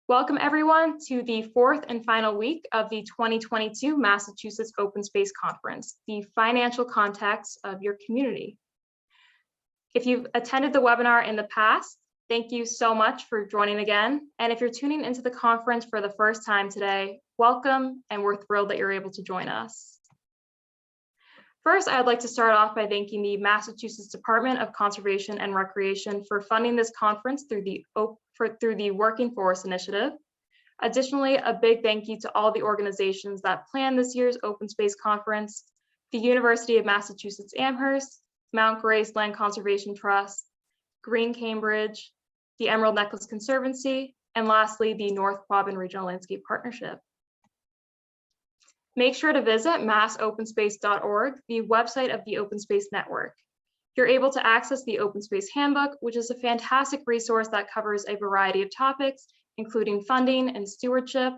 Welcome everyone to the fourth and final week of the 2022 Massachusetts Open Space Conference, the financial context of your community. If you've attended the webinar in the past, thank you so much for joining again. And if you're tuning into the conference for the first time today, welcome, and we're thrilled that you're able to join us. First, I'd like to start off by thanking the Massachusetts Department of Conservation and Recreation for funding this conference through the Working Forest Initiative. Additionally, a big thank you to all the organizations that planned this year's Open Space Conference: the University of Massachusetts Amherst, Mount Grace Land Conservation Trust, Green Cambridge, the Emerald Necklace Conservancy, and lastly, the North Quabbin Regional Landscape Partnership. Make sure to visit massopenspace.org, the website of the Open Space Network. You're able to access the Open Space Handbook, which is a fantastic resource that covers a variety of topics, including funding and stewardship.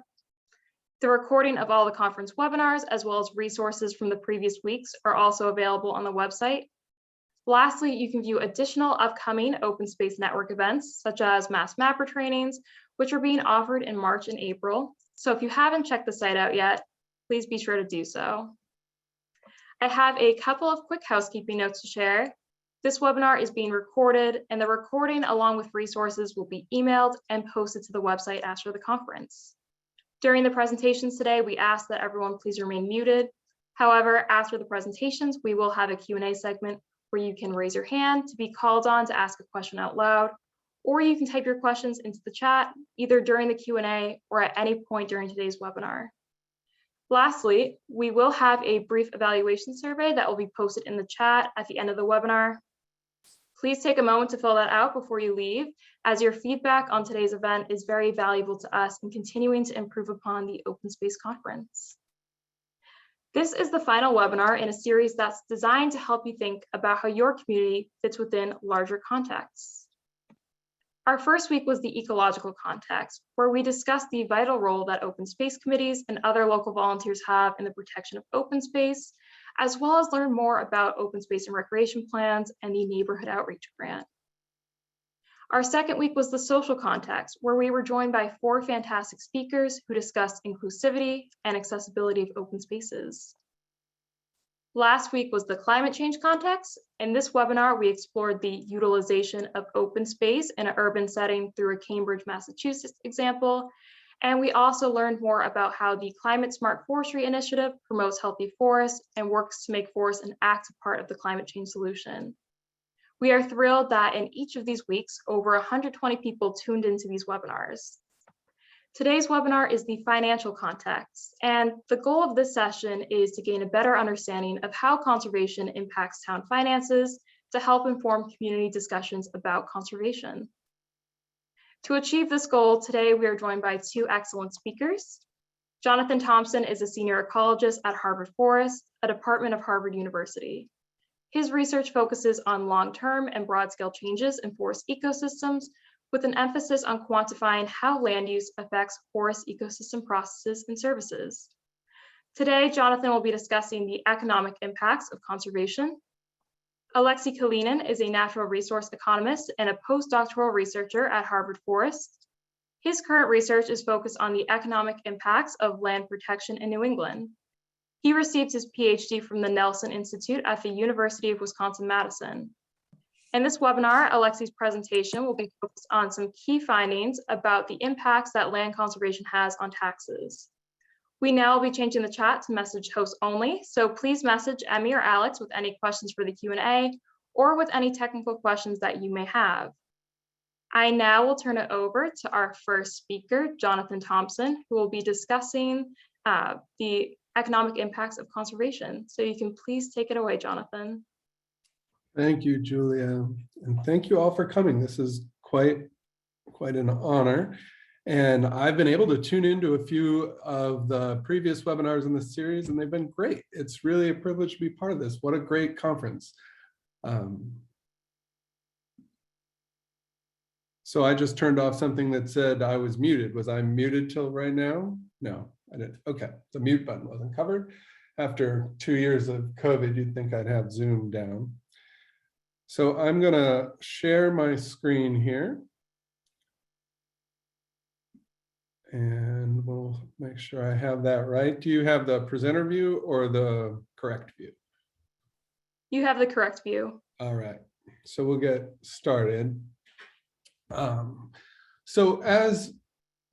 The recording of all the conference webinars, as well as resources from the previous weeks, are also available on the website. Lastly, you can view additional upcoming Open Space Network events, such as Mass Mapper trainings, which are being offered in March and April. So if you haven't checked the site out yet, please be sure to do so. I have a couple of quick housekeeping notes to share. This webinar is being recorded, and the recording, along with resources, will be emailed and posted to the website after the conference. During the presentations today, we ask that everyone please remain muted. However, after the presentations, we will have a Q&A segment where you can raise your hand to be called on to ask a question out loud, or you can type your questions into the chat, either during the Q&A or at any point during today's webinar. Lastly, we will have a brief evaluation survey that will be posted in the chat at the end of the webinar. Please take a moment to fill that out before you leave, as your feedback on today's event is very valuable to us in continuing to improve upon the Open Space Conference. This is the final webinar in a series that's designed to help you think about how your community fits within larger contexts. Our first week was the Ecological Context, where we discussed the vital role that open space committees and other local volunteers have in the protection of open space, as well as learn more about open space and recreation plans and the Neighborhood Outreach Grant. Our second week was the Social Context, where we were joined by 4 fantastic speakers who discussed inclusivity and accessibility of open spaces. Last week was the Climate Change Context. In this webinar, we explored the utilization of open space in an urban setting through a Cambridge, Massachusetts example. And we also learned more about how the Climate Smart Forestry Initiative promotes healthy forests and works to make forests an active part of the climate change solution. We are thrilled that in each of these weeks, over 120 people tuned into these webinars. Today's webinar is the financial context, and the goal of this session is to gain a better understanding of how conservation impacts town finances to help inform community discussions about conservation. To achieve this goal, today we are joined by 2 excellent speakers. Jonathan Thompson is a senior ecologist at Harvard Forest, a department of Harvard University. His research focuses on long-term and broad-scale changes in forest ecosystems, with an emphasis on quantifying how land use affects forest ecosystem processes and services. Today, Jonathan will be discussing the economic impacts of conservation. Alexey Kalinin is a natural resource economist and a postdoctoral researcher at Harvard Forest. His current research is focused on the economic impacts of land protection in New England. He received his PhD from the Nelson Institute at the University of Wisconsin-Madison. In this webinar, Alexey's presentation will be focused on some key findings about the impacts that land conservation has on taxes. We now will be changing the chat to message hosts only, so please message Emmy or Alex with any questions for the Q&A or with any technical questions that you may have. I now will turn it over to our first speaker, Jonathan Thompson, who will be discussing the economic impacts of conservation. So you can please take it away, Jonathan. Thank you, Julia, and thank you all for coming. This is quite an honor, and I've been able to tune into a few of the previous webinars in this series, and they've been great. It's really a privilege to be part of this. What a great conference. So I just turned off something that said I was muted. Was I muted till right now? No, I didn't. Okay, the mute button wasn't covered. After 2 years of COVID, you'd think I'd have Zoom down. So I'm going to share my screen here. And we'll make sure I have that right. Do you have the presenter view or the correct view? You have the correct view. All right, so we'll get started. So as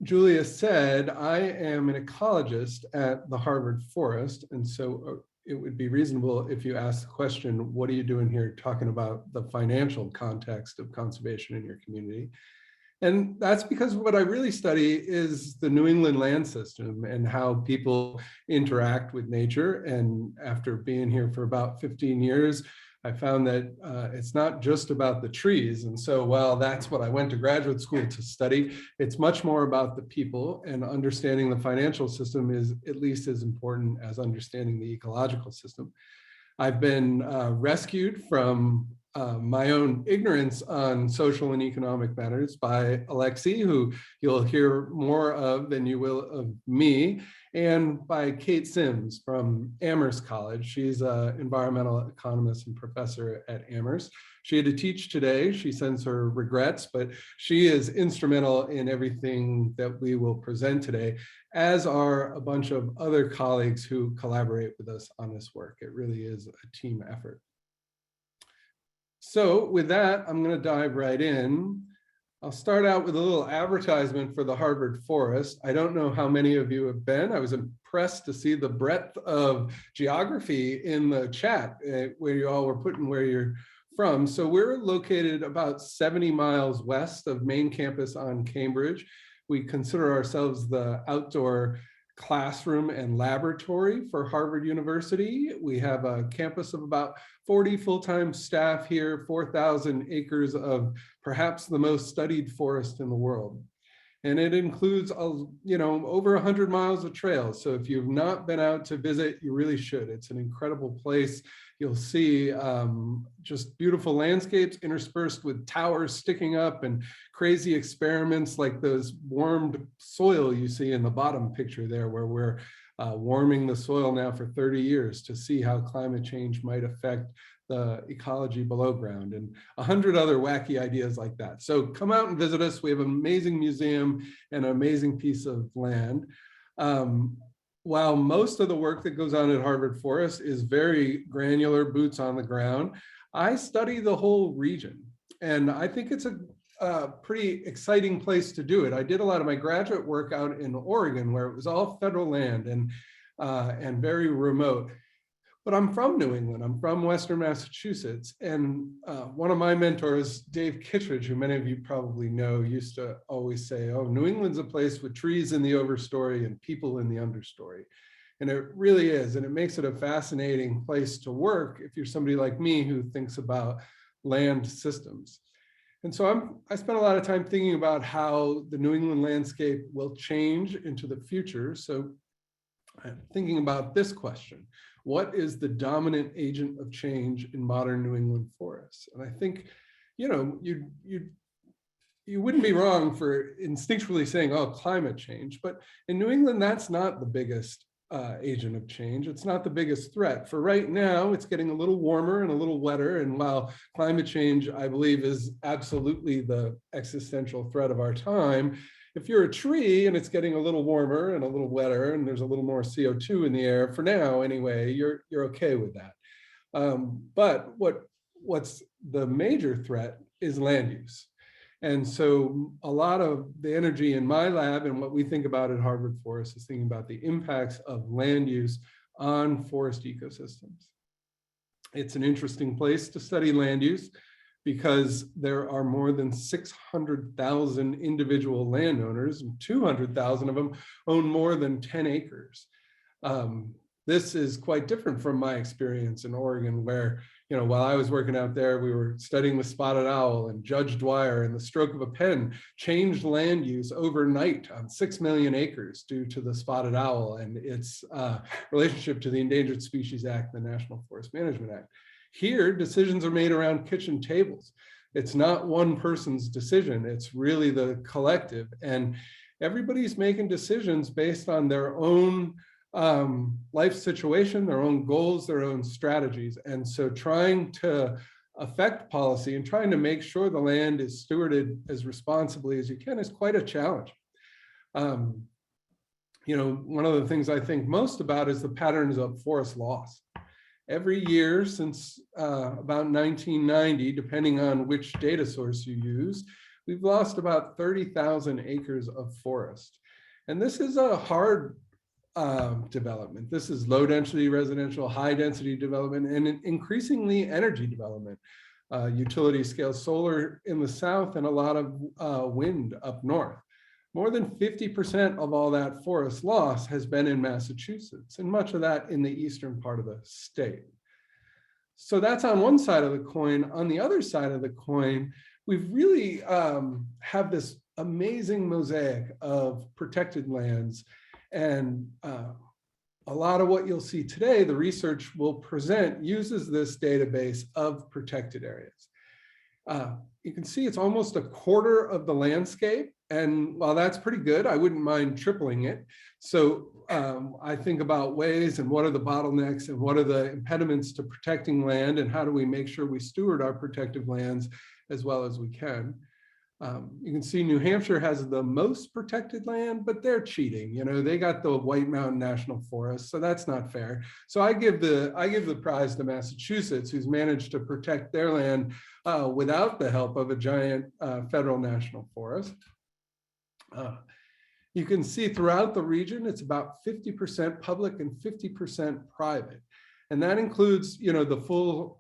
Julia said, I am an ecologist at the Harvard Forest, and so it would be reasonable if you ask the question, what are you doing here talking about the financial context of conservation in your community? And that's because what I really study is the New England land system and how people interact with nature. And after being here for about 15 years, I found that it's not just about the trees. And so while that's what I went to graduate school to study, it's much more about the people, and understanding the financial system is at least as important as understanding the ecological system. I've been rescued from my own ignorance on social and economic matters by Alexey, who you'll hear more of than you will of me, and by Kate Sims from Amherst College. She's an environmental economist and professor at Amherst. She had to teach today. She sends her regrets, but she is instrumental in everything that we will present today, as are a bunch of other colleagues who collaborate with us on this work. It really is a team effort. So with that, I'm going to dive right in. I'll start out with a little advertisement for the Harvard Forest. I don't know how many of you have been. I was impressed to see the breadth of geography in the chat where you all were putting where you're from. So we're located about 70 miles west of main campus on Cambridge. We consider ourselves the outdoor classroom and laboratory for Harvard University. We have a campus of about 40 full-time staff here, 4,000 acres of perhaps the most studied forest in the world. And it includes, over 100 miles of trails. So if you've not been out to visit, you really should. It's an incredible place. You'll see just beautiful landscapes interspersed with towers sticking up and crazy experiments like those warmed soil you see in the bottom picture there, where we're warming the soil now for 30 years to see how climate change might affect the ecology below ground, and 100 other wacky ideas like that. So come out and visit us. We have an amazing museum and an amazing piece of land. While most of the work that goes on at Harvard Forest is very granular, boots on the ground, I study the whole region. And I think it's a pretty exciting place to do it. I did a lot of my graduate work out in Oregon, where it was all federal land and very remote. But I'm from New England. I'm from Western Massachusetts. And one of my mentors, Dave Kittredge, who many of you probably know, used to always say, oh, New England's a place with trees in the overstory and people in the understory. And it really is. And it makes it a fascinating place to work if you're somebody like me who thinks about land systems. And so I spent a lot of time thinking about how the New England landscape will change into the future. So I'm thinking about this question. What is the dominant agent of change in modern New England forests? And I think, you wouldn't be wrong for instinctually saying, oh, climate change. But in New England, that's not the biggest agent of change. It's not the biggest threat. For right now, it's getting a little warmer and a little wetter. And while climate change, I believe, is absolutely the existential threat of our time, if you're a tree and it's getting a little warmer and a little wetter and there's a little more CO2 in the air, for now anyway, you're okay with that. But what's the major threat is land use. And so a lot of the energy in my lab and what we think about at Harvard Forest is thinking about the impacts of land use on forest ecosystems. It's an interesting place to study land use because there are more than 600,000 individual landowners, and 200,000 of them own more than 10 acres. This is quite different from my experience in Oregon, where, while I was working out there, we were studying the spotted owl, and Judge Dwyer, and the stroke of a pen, changed land use overnight on 6 million acres due to the spotted owl and its relationship to the Endangered Species Act, the National Forest Management Act. Here, decisions are made around kitchen tables. It's not one person's decision, it's really the collective. And everybody's making decisions based on their own life situation, their own goals, their own strategies. And so trying to affect policy and trying to make sure the land is stewarded as responsibly as you can is quite a challenge. You know, one of the things I think most about is the patterns of forest loss. Every year since about 1990, depending on which data source you use, we've lost about 30,000 acres of forest. And this is a hard development. This is low density residential, high density development, and increasingly energy development. Utility scale solar in the south and a lot of wind up north. More than 50% of all that forest loss has been in Massachusetts, and much of that in the eastern part of the state. So that's on one side of the coin. On the other side of the coin, we've really have this amazing mosaic of protected lands. And a lot of what you'll see today, the research will present, uses this database of protected areas. You can see it's almost a quarter of the landscape. And while that's pretty good, I wouldn't mind tripling it. So I think about ways and what are the bottlenecks and what are the impediments to protecting land and how do we make sure we steward our protected lands as well as we can. You can see New Hampshire has the most protected land, but they're cheating. You know, they got the White Mountain National Forest, so that's not fair. So I give the prize to Massachusetts, who's managed to protect their land without the help of a giant federal national forest. You can see throughout the region, it's about 50% public and 50% private. And that includes, you know, the full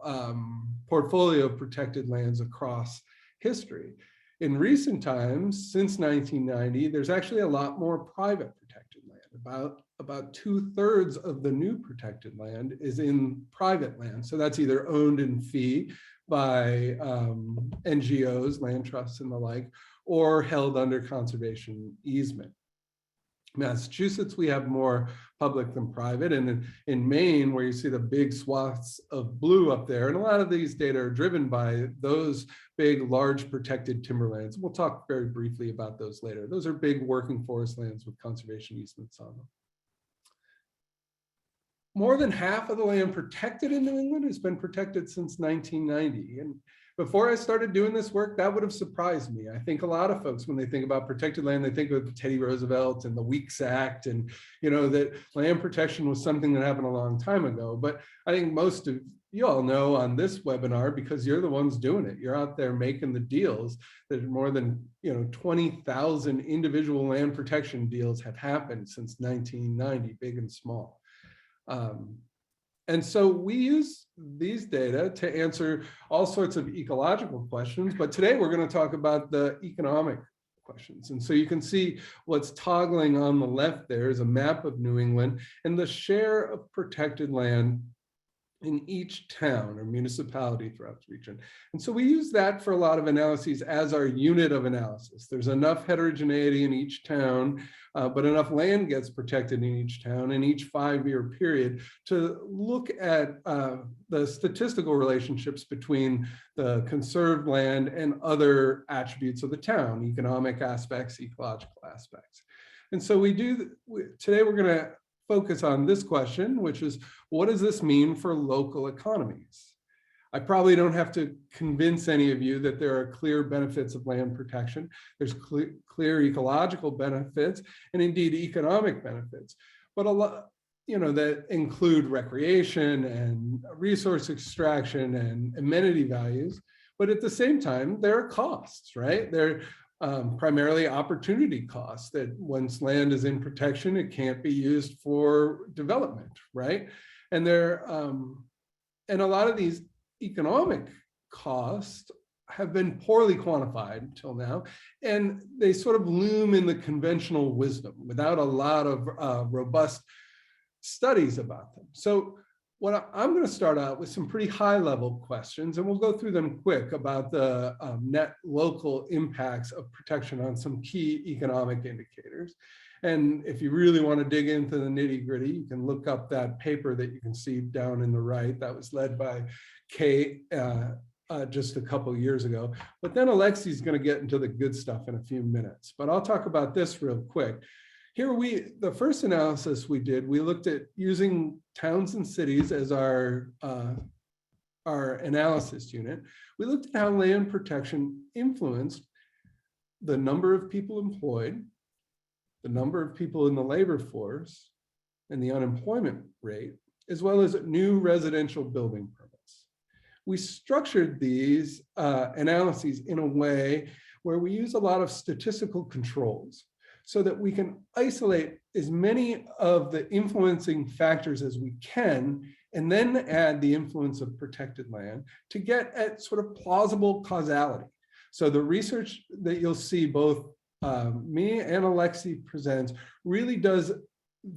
portfolio of protected lands across history. In recent times, since 1990, there's actually a lot more private protected land. About 2/3 of the new protected land is in private land. So that's either owned in fee by NGOs, land trusts and the like, or held under conservation easement. Massachusetts, we have more public than private, and in Maine, where you see the big swaths of blue up there, and a lot of these data are driven by those big, large protected timberlands. We'll talk very briefly about those later. Those are big working forest lands with conservation easements on them. More than half of the land protected in New England has been protected since 1990. And before I started doing this work, that would have surprised me. I think a lot of folks, when they think about protected land, they think of Teddy Roosevelt and the Weeks Act, and you know that land protection was something that happened a long time ago. But I think most of you all know on this webinar, because you're the ones doing it, you're out there making the deals, that more than 20,000 individual land protection deals have happened since 1990, big and small. And so we use these data to answer all sorts of ecological questions, but today we're going to talk about the economic questions. And so you can see what's toggling on the left there is a map of New England and the share of protected land in each town or municipality throughout the region. And so we use that for a lot of analyses as our unit of analysis. There's enough heterogeneity in each town, but enough land gets protected in each town in each 5-year period to look at the statistical relationships between the conserved land and other attributes of the town, economic aspects, ecological aspects. And so today we're going to focus on this question, which is, what does this mean for local economies? I probably don't have to convince any of you that there are clear benefits of land protection. There's clear ecological benefits and indeed economic benefits, but a lot, that include recreation and resource extraction and amenity values. But at the same time, there are costs, right? There primarily opportunity costs, that once land is in protection, it can't be used for development, right? And and a lot of these economic costs have been poorly quantified until now, and they sort of loom in the conventional wisdom without a lot of robust studies about them. So I'm going to start out with some pretty high-level questions, and we'll go through them quick about the net local impacts of protection on some key economic indicators. And if you really want to dig into the nitty-gritty, you can look up that paper that you can see down in the right. That was led by Kate just a couple of years ago. But then Alexey is going to get into the good stuff in a few minutes. But I'll talk about this real quick. Here the first analysis we did, we looked at using towns and cities as our analysis unit. We looked at how land protection influenced the number of people employed, the number of people in the labor force, and the unemployment rate, as well as new residential building permits. We structured these analyses in a way where we use a lot of statistical controls so that we can isolate as many of the influencing factors as we can, and then add the influence of protected land to get at sort of plausible causality. So the research that you'll see both me and Alexey presents really does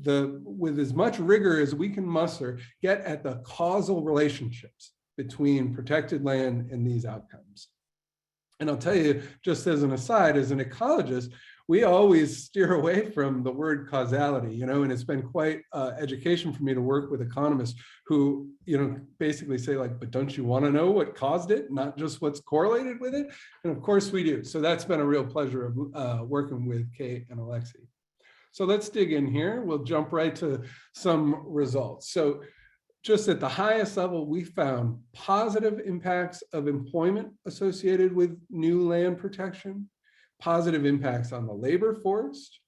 with as much rigor as we can muster, get at the causal relationships between protected land and these outcomes. And I'll tell you, just as an aside, as an ecologist, we always steer away from the word causality, and it's been quite education for me to work with economists who, basically say like, but don't you want to know what caused it, not just what's correlated with it? And of course we do. So that's been a real pleasure of working with Kate and Alexey. So let's dig in here. We'll jump right to some results. So just at the highest level, we found positive impacts of employment associated with new land protection, positive impacts on the labor force,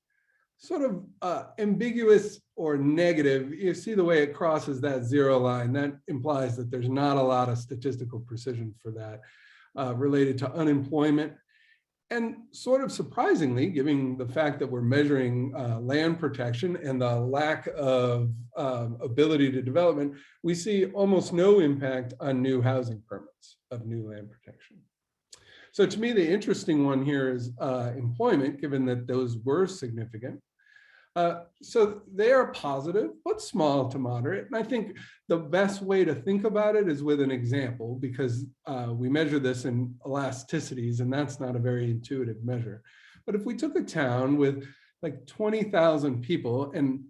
sort of ambiguous or negative. You see the way it crosses that zero line. That implies that there's not a lot of statistical precision for that related to unemployment. And sort of surprisingly, given the fact that we're measuring land protection and the lack of ability to development, we see almost no impact on new housing permits of new land protection. So to me, the interesting one here is employment, given that those were significant. So they are positive, but small to moderate. And I think the best way to think about it is with an example, because we measure this in elasticities, and that's not a very intuitive measure. But if we took a town with like 20,000 people, and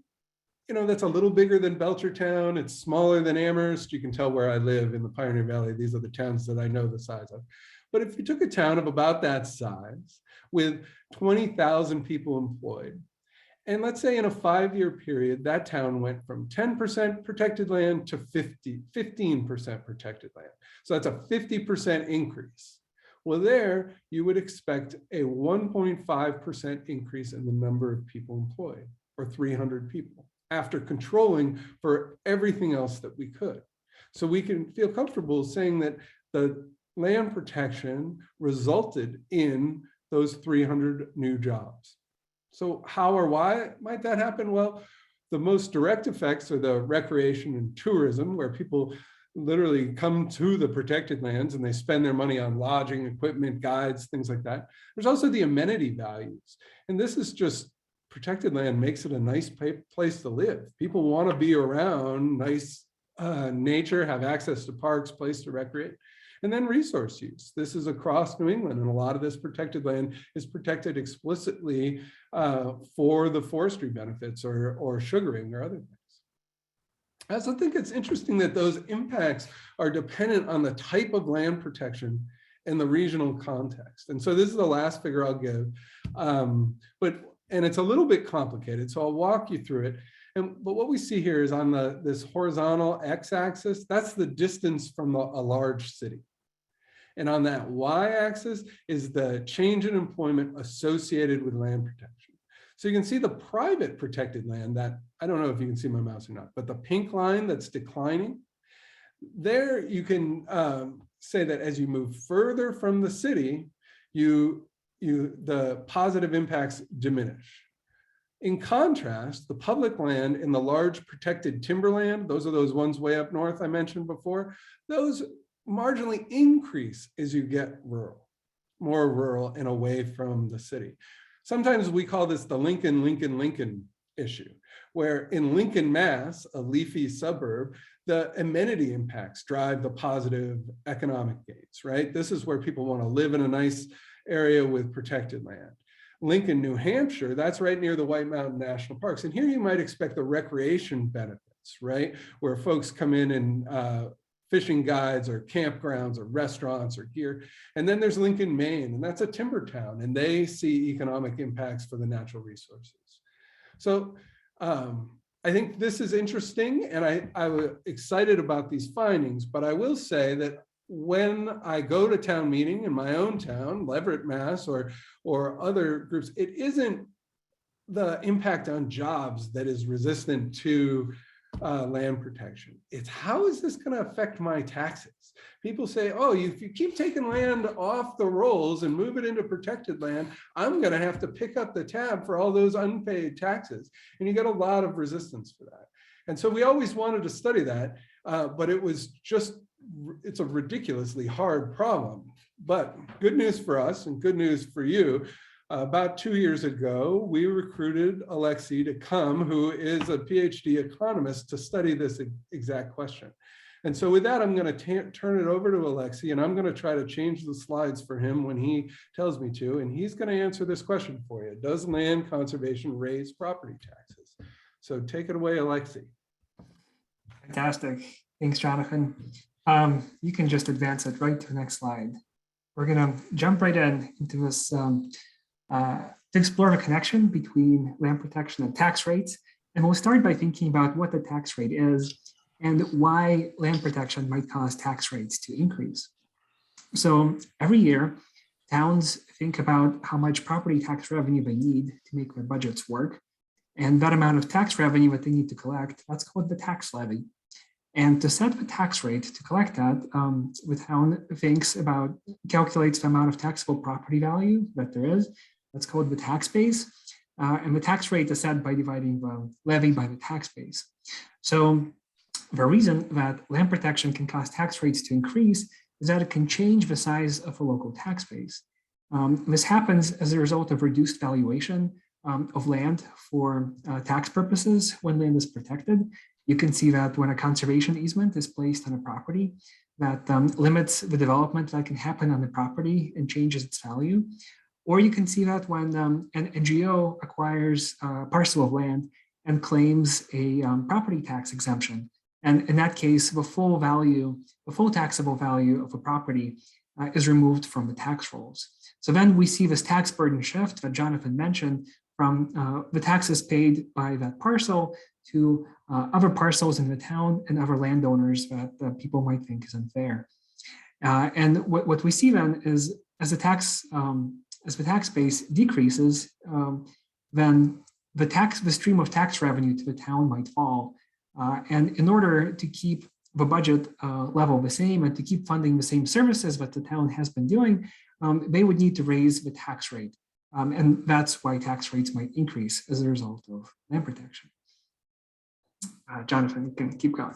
that's a little bigger than Belchertown, it's smaller than Amherst. You can tell where I live in the Pioneer Valley. These are the towns that I know the size of. But if you took a town of about that size with 20,000 people employed, and let's say in a 5-year period, that town went from 10% protected land to 15% protected land. So that's a 50% increase. Well, there you would expect a 1.5% increase in the number of people employed, or 300 people, after controlling for everything else that we could. So we can feel comfortable saying that the land protection resulted in those 300 new jobs. So how or why might that happen? Well, the most direct effects are the recreation and tourism, where people literally come to the protected lands and they spend their money on lodging, equipment, guides, things like that. There's also the amenity values. And this is just, protected land makes it a nice place to live. People want to be around nice nature, have access to parks, place to recreate. And then resource use. This is across New England, and a lot of this protected land is protected explicitly for the forestry benefits or sugaring or other things. I also think it's interesting that those impacts are dependent on the type of land protection and the regional context. And so this is the last figure I'll give, and it's a little bit complicated, so I'll walk you through it. But what we see here is on this horizontal x-axis, that's the distance from a large city. And on that y-axis is the change in employment associated with land protection. So you can see the private protected land that, I don't know if you can see my mouse or not, but the pink line that's declining, there you can say that as you move further from the city, the positive impacts diminish. In contrast, the public land in the large protected timberland, those are those ones way up north I mentioned before, those marginally increase as you get rural, more rural and away from the city. Sometimes we call this the Lincoln issue, where in Lincoln, Mass, a leafy suburb, the amenity impacts drive the positive economic gains, right? This is where people want to live in a nice area with protected land. Lincoln, New Hampshire, that's right near the White Mountain National Parks. And here you might expect the recreation benefits, right? Where folks come in and fishing guides or campgrounds or restaurants or gear. And then there's Lincoln, Maine, and that's a timber town, and they see economic impacts for the natural resources. So I think this is interesting, and I was excited about these findings, but I will say that when I go to town meeting in my own town, Leverett, Mass, or other groups, it isn't the impact on jobs that is resistant to land protection. It's how is this going to affect my taxes? People say, oh, if you keep taking land off the rolls and move it into protected land, I'm going to have to pick up the tab for all those unpaid taxes. And you get a lot of resistance for that. And so we always wanted to study that, but it's a ridiculously hard problem. But good news for us and good news for you. About 2 years ago, we recruited Alexey to come, who is a PhD economist, to study this exact question. And so with that, I'm going to turn it over to Alexey, and I'm going to try to change the slides for him when he tells me to, and he's going to answer this question for you. Does land conservation raise property taxes? So take it away, Alexey. Fantastic. Thanks, Jonathan. You can just advance it right to the next slide. We're going to jump right into this to explore the connection between land protection and tax rates. And we'll start by thinking about what the tax rate is and why land protection might cause tax rates to increase. So every year, towns think about how much property tax revenue they need to make their budgets work. And that amount of tax revenue that they need to collect, that's called the tax levy. And to set the tax rate to collect that, the town calculates the amount of taxable property value that there is. That's called the tax base. And the tax rate is set by dividing the levy by the tax base. So the reason that land protection can cause tax rates to increase is that it can change the size of a local tax base. This happens as a result of reduced valuation of land for tax purposes when land is protected. You can see that when a conservation easement is placed on a property, that limits the development that can happen on the property and changes its value. Or you can see that when an NGO acquires a parcel of land and claims a property tax exemption. And in that case, the full taxable value of a property is removed from the tax rolls. So then we see this tax burden shift that Jonathan mentioned from the taxes paid by that parcel to other parcels in the town and other landowners that people might think is unfair. And what we see then is as the tax base decreases, then the stream of tax revenue to the town might fall. And in order to keep the budget level the same and to keep funding the same services that the town has been doing, they would need to raise the tax rate. And that's why tax rates might increase as a result of land protection. Jonathan, you can keep going.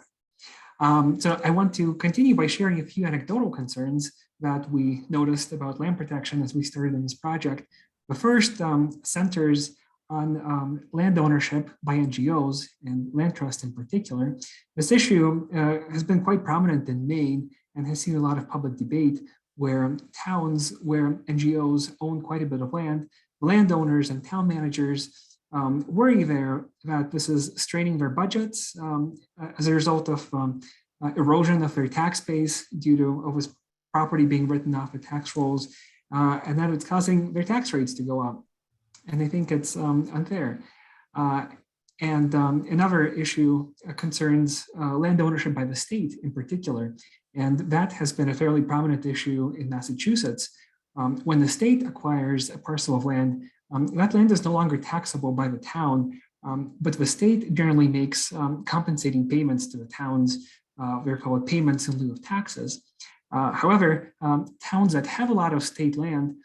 So I want to continue by sharing a few anecdotal concerns that we noticed about land protection as we started in this project. The first centers on land ownership by NGOs and land trust in particular. This issue has been quite prominent in Maine and has seen a lot of public debate where towns where NGOs own quite a bit of land, landowners and town managers worry there that this is straining their budgets as a result of erosion of their tax base due to this property being written off the tax rolls, and that it's causing their tax rates to go up. And they think it's unfair. And another issue concerns land ownership by the state in particular. And that has been a fairly prominent issue in Massachusetts. When the state acquires a parcel of land, that land is no longer taxable by the town, but the state generally makes compensating payments to the towns. They're called payments in lieu of taxes. However, towns that have a lot of state land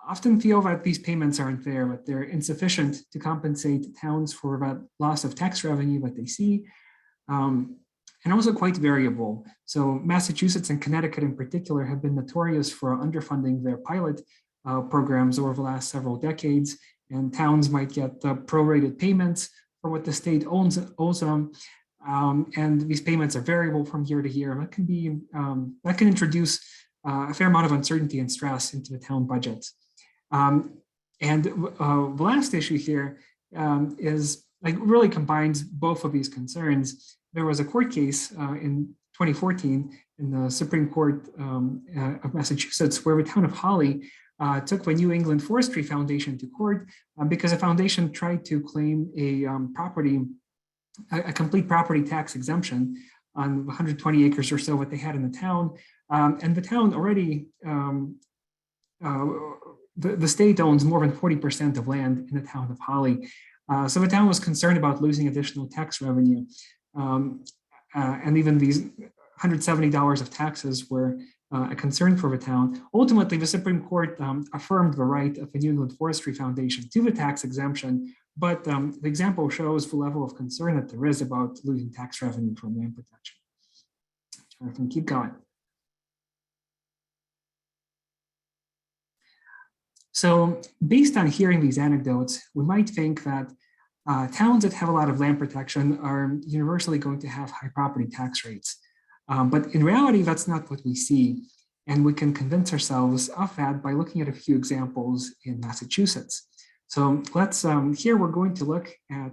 often feel that these payments are unfair, that they're insufficient to compensate towns for that loss of tax revenue that they see, and also quite variable. So Massachusetts and Connecticut in particular have been notorious for underfunding their pilot programs over the last several decades, and towns might get prorated payments for what the state owes them. And these payments are variable from year to year. That can introduce a fair amount of uncertainty and stress into the town budgets. And the last issue here is really combines both of these concerns. There was a court case in 2014 in the Supreme Court of Massachusetts where the town of Holly took the New England Forestry Foundation to court because the foundation tried to claim a complete property tax exemption on 120 acres or so that they had in the town. And the town already the state owns more than 40% of land in the town of Holly. So the town was concerned about losing additional tax revenue. And even these $170 of taxes were a concern for the town. Ultimately, the Supreme Court affirmed the right of the New England Forestry Foundation to the tax exemption, but the example shows the level of concern that there is about losing tax revenue from land protection. Jonathan, keep going. So based on hearing these anecdotes, we might think that towns that have a lot of land protection are universally going to have high property tax rates. But in reality, that's not what we see. And we can convince ourselves of that by looking at a few examples in Massachusetts. So let's, here we're going to look at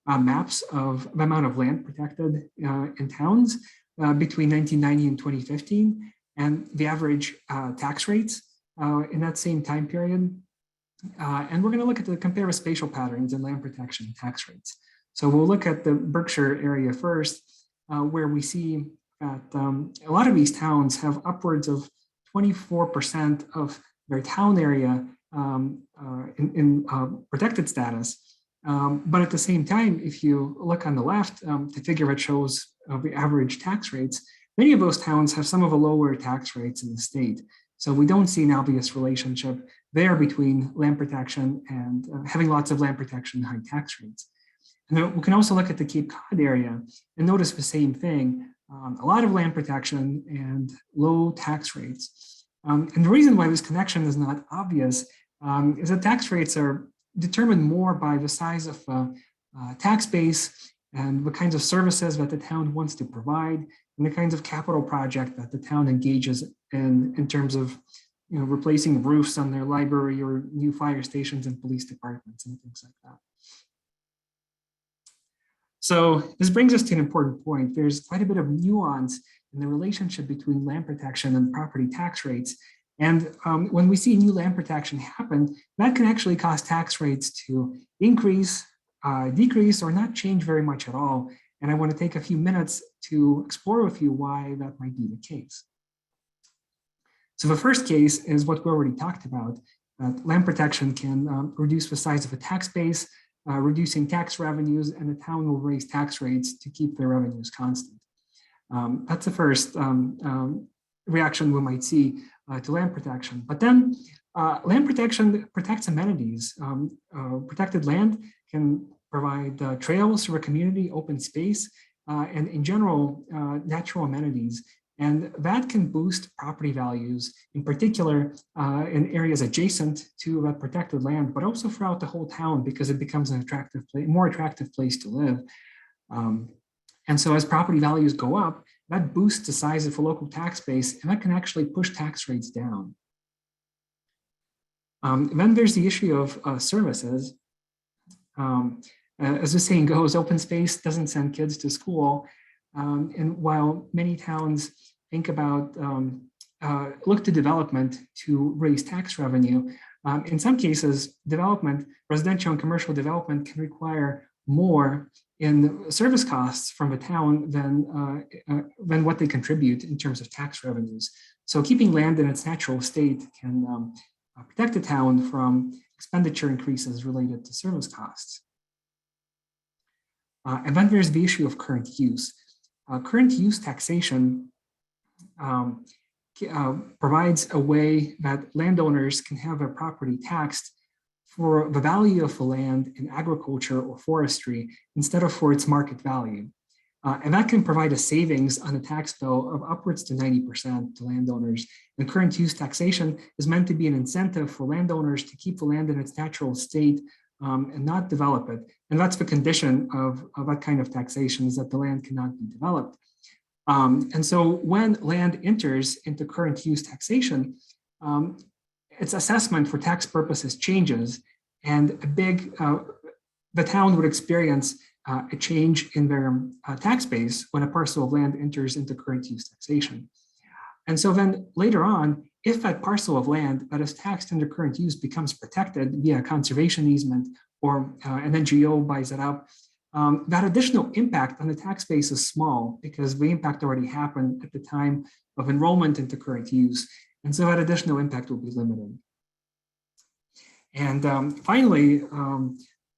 maps of the amount of land protected in towns between 1990 and 2015, and the average tax rates in that same time period. And we're going to look at the compare with spatial patterns in land protection tax rates. So we'll look at the Berkshire area first, where we see that a lot of these towns have upwards of 24% of their town area in protected status. But at the same time, if you look on the left, the figure that shows the average tax rates, many of those towns have some of the lower tax rates in the state. So we don't see an obvious relationship there between land protection and having lots of land protection and high tax rates. And then we can also look at the Cape Cod area and notice the same thing, a lot of land protection and low tax rates. And the reason why this connection is not obvious is that tax rates are determined more by the size of tax base and the kinds of services that the town wants to provide and the kinds of capital project that the town engages in terms of replacing roofs on their library or new fire stations and police departments and things like that. So this brings us to an important point. There's quite a bit of nuance in the relationship between land protection and property tax rates. And when we see new land protection happen, that can actually cause tax rates to increase, decrease, or not change very much at all. And I want to take a few minutes to explore with you why that might be the case. So the first case is what we already talked about, that land protection can reduce the size of a tax base, reducing tax revenues, and the town will raise tax rates to keep their revenues constant. That's the first reaction we might see to land protection. But then land protection protects amenities. Protected land can provide trails for a community, open space, and in general, natural amenities. And that can boost property values, in particular in areas adjacent to that protected land, but also throughout the whole town because it becomes an attractive place, more attractive place to live. And so as property values go up, that boosts the size of a local tax base, and that can actually push tax rates down. Then there's the issue of services. As the saying goes, open space doesn't send kids to school. And while many towns think about, look to development to raise tax revenue, in some cases, development, residential and commercial development can require more in service costs from a town than what they contribute in terms of tax revenues. So keeping land in its natural state can protect the town from expenditure increases related to service costs. And then there's the issue of current use. Current use taxation provides a way that landowners can have their property taxed for the value of the land in agriculture or forestry instead of for its market value. And that can provide a savings on a tax bill of upwards to 90% to landowners. And current use taxation is meant to be an incentive for landowners to keep the land in its natural state and not develop it. And that's the condition of that kind of taxation, is that the land cannot be developed. And so when land enters into current use taxation, its assessment for tax purposes changes, and the town would experience a change in their tax base when a parcel of land enters into current use taxation. And so then later on, if that parcel of land that is taxed under current use becomes protected via a conservation easement, or an NGO buys it up, that additional impact on the tax base is small because the impact already happened at the time of enrollment into current use. And so that additional impact will be limited. And finally,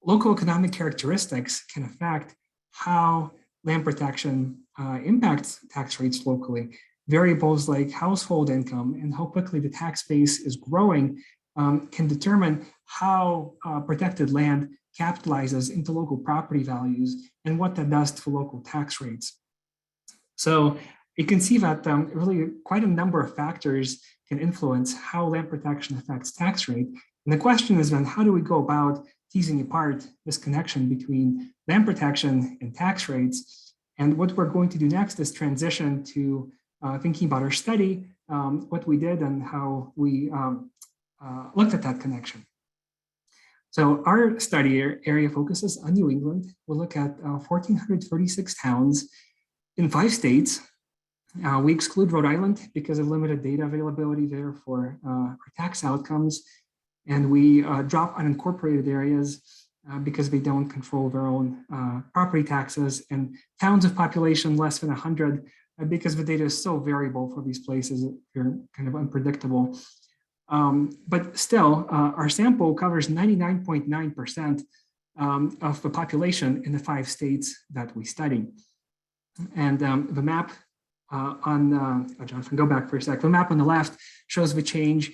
local economic characteristics can affect how land protection impacts tax rates locally. Variables like household income and how quickly the tax base is growing can determine how protected land capitalizes into local property values and what that does to local tax rates. So you can see that really quite a number of factors can influence how land protection affects tax rate. And the question is then, how do we go about teasing apart this connection between land protection and tax rates? And what we're going to do next is transition to thinking about our study, what we did and how we looked at that connection. So our study area focuses on New England. We'll look at 1,436 towns in 5 states. We exclude Rhode Island because of limited data availability there for our tax outcomes. And we drop unincorporated areas because they don't control their own property taxes, and towns of population less than 100 because the data is so variable for these places, they're kind of unpredictable. But still, our sample covers 99.9% of the population in the 5 states that we study. And the map Jonathan, go back for a sec. The map on the left shows the change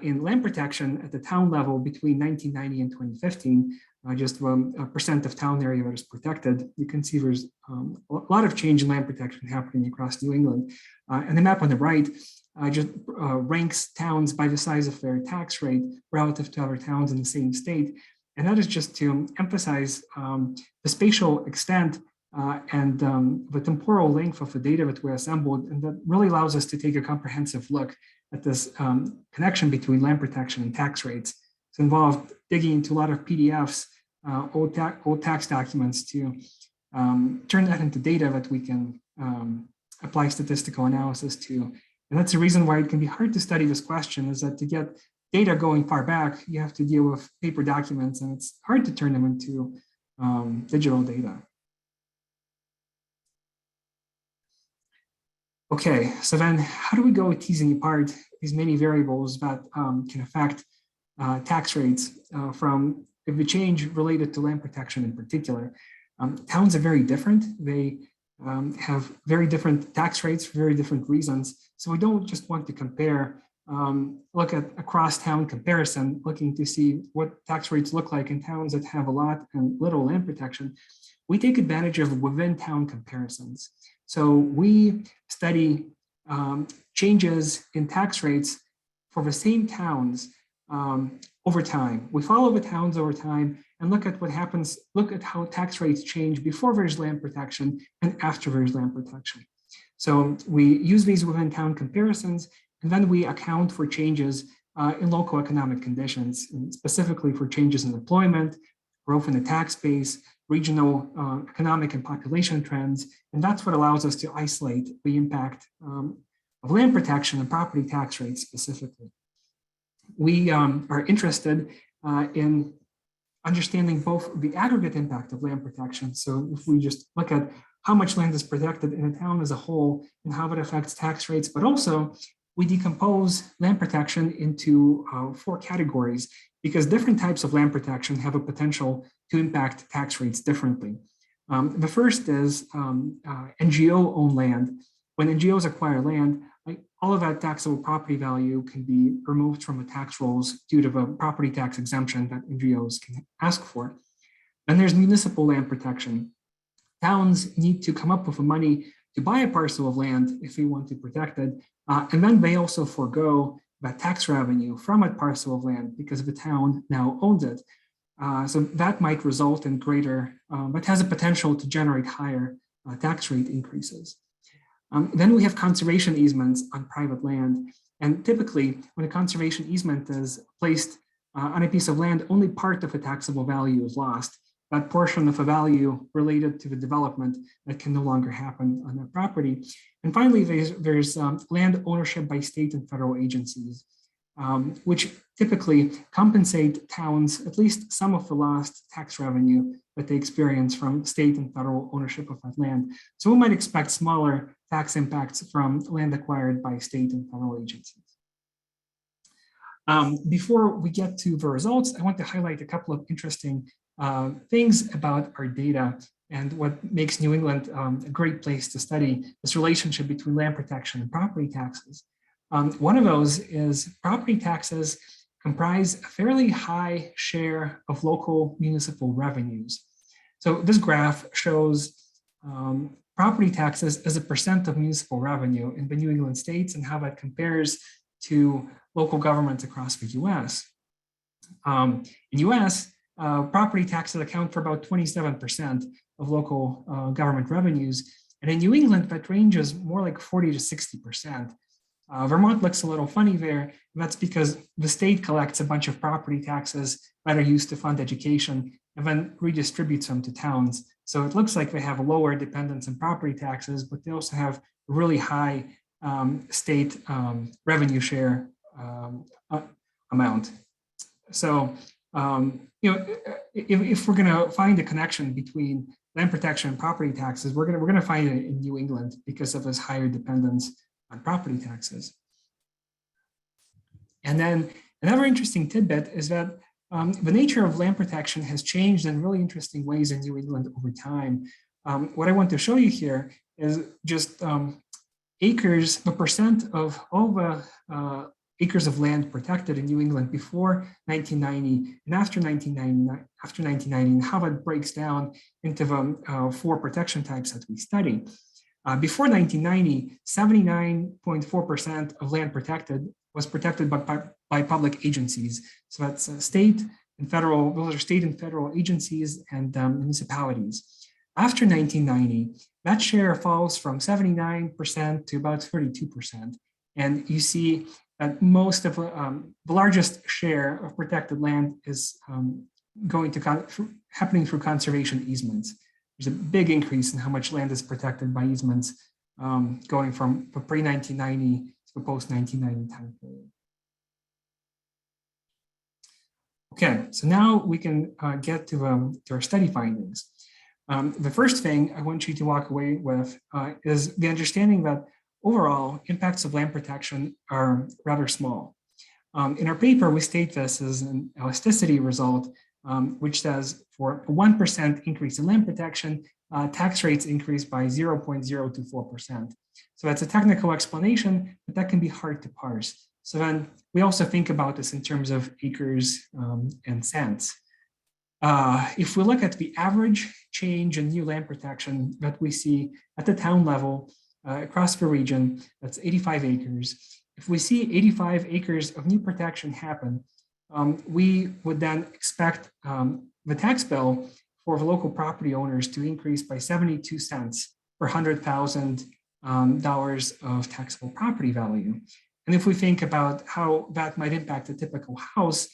in land protection at the town level between 1990 and 2015, just a percent of town area that is protected. You can see there's a lot of change in land protection happening across New England. And the map on the right just ranks towns by the size of their tax rate relative to other towns in the same state. And that is just to emphasize the spatial extent and the temporal length of the data that we assembled, and that really allows us to take a comprehensive look at this connection between land protection and tax rates. It's involved digging into a lot of PDFs, old tax documents to turn that into data that we can apply statistical analysis to. And that's the reason why it can be hard to study this question, is that to get data going far back, you have to deal with paper documents, and it's hard to turn them into digital data. Okay, so then how do we go teasing apart these many variables that can affect tax rates from if the change related to land protection in particular? Towns are very different. They have very different tax rates for very different reasons. So we don't just want to compare, look at a cross-town comparison, looking to see what tax rates look like in towns that have a lot and little land protection. We take advantage of within town comparisons. So we study changes in tax rates for the same towns over time. We follow the towns over time and look at what happens, look at how tax rates change before there's land protection and after there's land protection. So we use these within town comparisons, and then we account for changes in local economic conditions, and specifically for changes in employment, growth in the tax base, regional economic and population trends. And that's what allows us to isolate the impact of land protection and property tax rates specifically. We are interested in understanding both the aggregate impact of land protection. So if we just look at how much land is protected in a town as a whole and how it affects tax rates, but also we decompose land protection into 4 categories, because different types of land protection have a potential to impact tax rates differently. The first is NGO owned land. When NGOs acquire land, all of that taxable property value can be removed from the tax rolls due to the property tax exemption that NGOs can ask for. Then there's municipal land protection. Towns need to come up with the money to buy a parcel of land if they want to protect it, and then they also forego that tax revenue from a parcel of land because the town now owns it. So that might result in greater, but has a potential to generate higher tax rate increases. Then we have conservation easements on private land. And typically, when a conservation easement is placed on a piece of land, only part of the taxable value is lost. That portion of the value related to the development that can no longer happen on that property. And finally, there's land ownership by state and federal agencies, which typically compensate towns at least some of the lost tax revenue that they experience from state and federal ownership of that land. So we might expect smaller tax impacts from land acquired by state and federal agencies. Before we get to the results, I want to highlight a couple of interesting things about our data and what makes New England a great place to study this relationship between land protection and property taxes. One of those is property taxes comprise a fairly high share of local municipal revenues. So this graph shows property taxes as a percent of municipal revenue in the New England states and how that compares to local governments across the US. In US, property taxes account for about 27% of local government revenues. And in New England, that ranges more like 40 to 60%. Vermont looks a little funny there. And that's because the state collects a bunch of property taxes that are used to fund education and then redistributes them to towns. So it looks like they have a lower dependence on property taxes, but they also have a really high state revenue share amount. So, if we're going to find a connection between land protection and property taxes, we're going to find it in New England because of this higher dependence on property taxes. And then another interesting tidbit is that the nature of land protection has changed in really interesting ways in New England over time. What I want to show you here is just acres, the percent of all the acres of land protected in New England before 1990 and after 1990, and how that breaks down into the 4 protection types that we study. Before 1990, 79.4% of land protected was protected by public agencies. So that's state and federal, those are state and federal agencies and municipalities. After 1990, that share falls from 79% to about 32%. And you see that most of the largest share of protected land is going to happening through conservation easements. There's a big increase in how much land is protected by easements going from the pre-1990 to the post-1990 time period. Okay, so now we can get to our study findings. The first thing I want you to walk away with is the understanding that overall impacts of land protection are rather small. In our paper, we state this as an elasticity result, which says for a 1% increase in land protection, tax rates increase by 0.024%. So that's a technical explanation, but that can be hard to parse. So then we also think about this in terms of acres and cents. If we look at the average change in new land protection that we see at the town level across the region, that's 85 acres. If we see 85 acres of new protection happen, we would then expect the tax bill for the local property owners to increase by 72 cents per $100,000 of taxable property value. And if we think about how that might impact a typical house,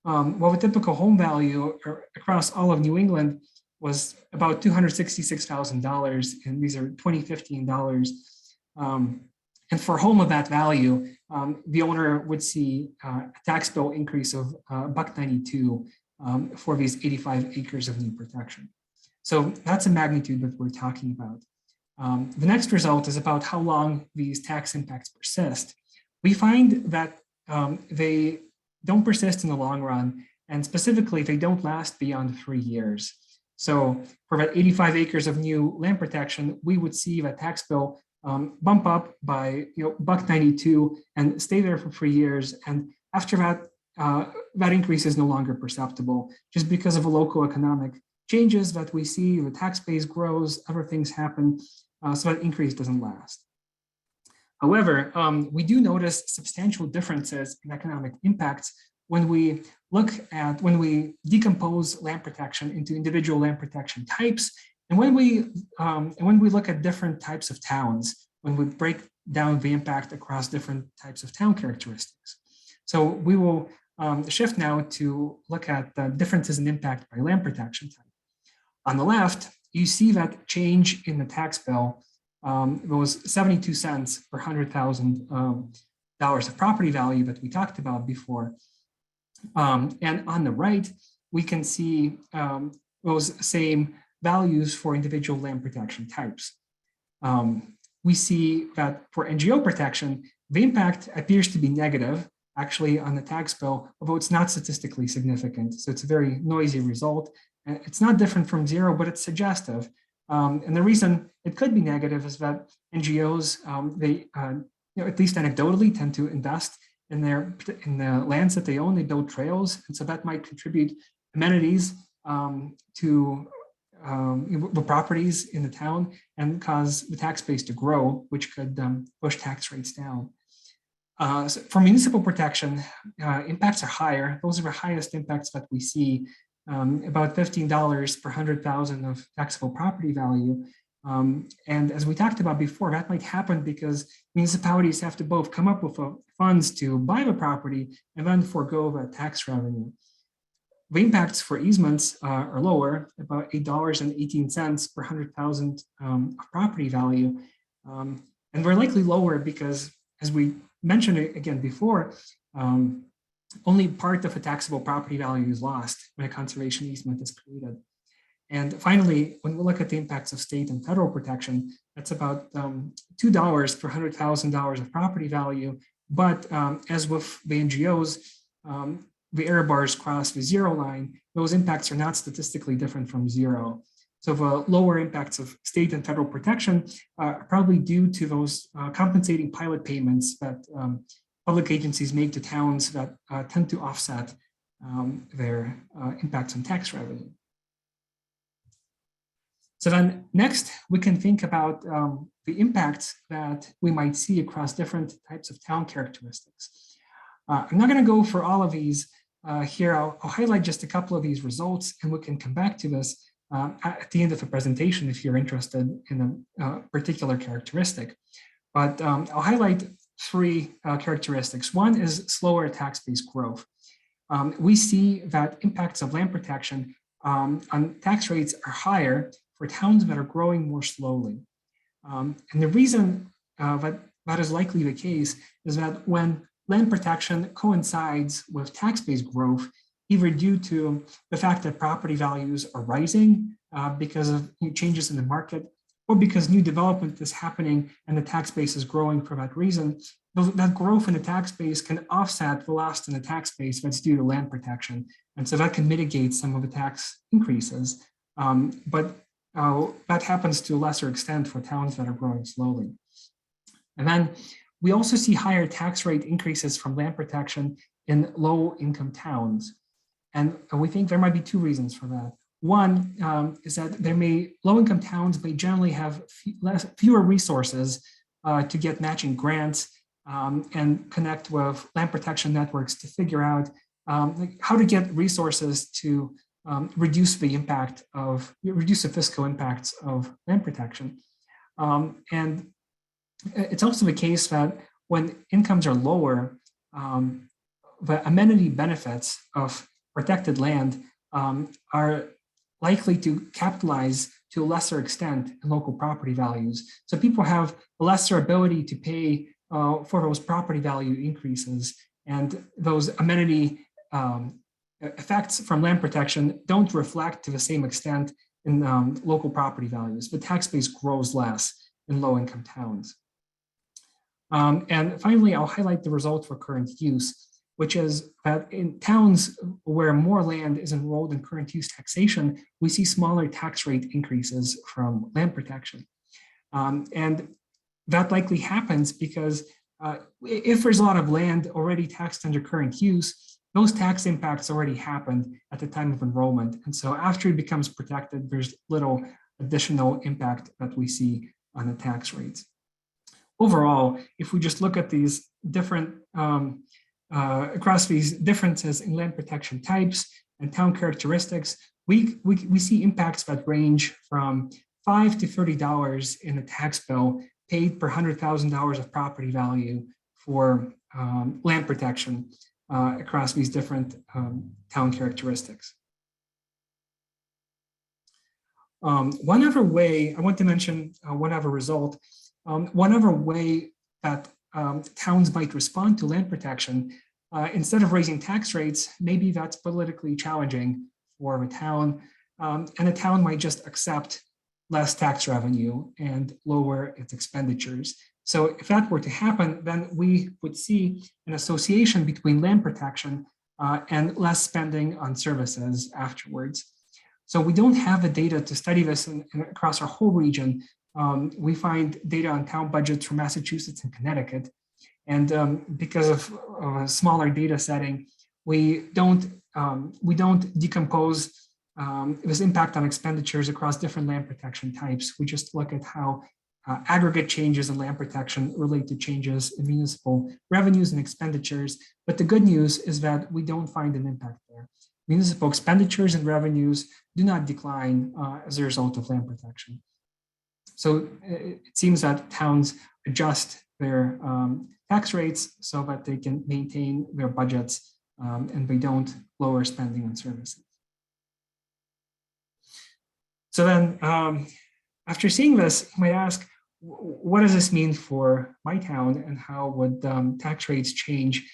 well, the typical home value across all of New England was about $266,000, and these are 2015 dollars. And for a home of that value, the owner would see a tax bill increase of $1.92 for these 85 acres of new protection. So that's a magnitude that we're talking about. The next result is about how long these tax impacts persist. We find that they don't persist in the long run, and specifically, they don't last beyond 3 years. So for about 85 acres of new land protection, we would see that tax bill bump up by $1.92 and stay there for 3 years. And after that, that increase is no longer perceptible just because of the local economic changes that we see. The tax base grows, other things happen, so that increase doesn't last. However, we do notice substantial differences in economic impacts when we decompose land protection into individual land protection types, and when we look at different types of towns, when we break down the impact across different types of town characteristics. So we will shift now to look at the differences in impact by land protection type. On the left, you see that change in the tax bill was 72 cents per $100,000 of property value that we talked about before. And on the right, we can see those same values for individual land protection types. We see that for NGO protection, the impact appears to be negative actually on the tax bill, although it's not statistically significant. So it's a very noisy result. And it's not different from zero, but it's suggestive. And the reason it could be negative is that NGOs, they, at least anecdotally, tend to invest in the lands that they own. They build trails, and so that might contribute amenities to the properties in the town and cause the tax base to grow, which could push tax rates down. So for municipal protection, impacts are higher. Those are the highest impacts that we see, about $15 per 100,000 of taxable property value. And as we talked about before, that might happen because municipalities have to both come up with funds to buy the property and then forego the tax revenue. The impacts for easements are lower, about $8.18 per 100,000 of property value. And they're likely lower because, as we mentioned again before, only part of a taxable property value is lost when a conservation easement is created. And finally, when we look at the impacts of state and federal protection, that's about $2 per $100,000 of property value. But as with the NGOs, the error bars cross the zero line. Those impacts are not statistically different from zero. So the lower impacts of state and federal protection are probably due to those compensating pilot payments that public agencies make to towns that tend to offset their impacts on tax revenue. So then next, we can think about the impacts that we might see across different types of town characteristics. I'm not going to go for all of these here. I'll highlight just a couple of these results, and we can come back to this at the end of the presentation if you're interested in a particular characteristic. But I'll highlight three characteristics. One is slower tax-based growth. We see that impacts of land protection on tax rates are higher for towns that are growing more slowly. And the reason that is likely the case is that when land protection coincides with tax-based growth, either due to the fact that property values are rising because of changes in the market, or because new development is happening and the tax base is growing for that reason, that growth in the tax base can offset the loss in the tax base that's due to land protection. And so that can mitigate some of the tax increases. But that happens to a lesser extent for towns that are growing slowly. And then we also see higher tax rate increases from land protection in low income towns. And we think there might be two reasons for that. One is that low income towns may generally have fewer resources to get matching grants and connect with land protection networks to figure out how to get resources to reduce the fiscal impacts of land protection. And it's also the case that when incomes are lower, the amenity benefits of protected land are likely to capitalize to a lesser extent in local property values. So people have a lesser ability to pay for those property value increases, and those amenity effects from land protection don't reflect to the same extent in local property values. The tax base grows less in low income towns. And finally, I'll highlight the result for current use, which is that in towns where more land is enrolled in current use taxation, we see smaller tax rate increases from land protection. And that likely happens because if there's a lot of land already taxed under current use, those tax impacts already happened at the time of enrollment. And so after it becomes protected, there's little additional impact that we see on the tax rates. Overall, if we just look at these different, across these differences in land protection types and town characteristics, we see impacts that range from $5 to $30 in a tax bill paid per $100,000 of property value for land protection across these different town characteristics. One other way, I want to mention one other result. One other way that towns might respond to land protection, instead of raising tax rates, maybe that's politically challenging for a town, and a town might just accept less tax revenue and lower its expenditures. So if that were to happen, then we would see an association between land protection and less spending on services afterwards. So we don't have the data to study this across our whole region. We find data on town budgets from Massachusetts and Connecticut. And because of a smaller data setting, we don't decompose this impact on expenditures across different land protection types. We just look at how aggregate changes in land protection relate to changes in municipal revenues and expenditures. But the good news is that we don't find an impact there. Municipal expenditures and revenues do not decline as a result of land protection. So it seems that towns adjust their tax rates so that they can maintain their budgets and they don't lower spending on services. So then after seeing this, you might ask, what does this mean for my town and how would tax rates change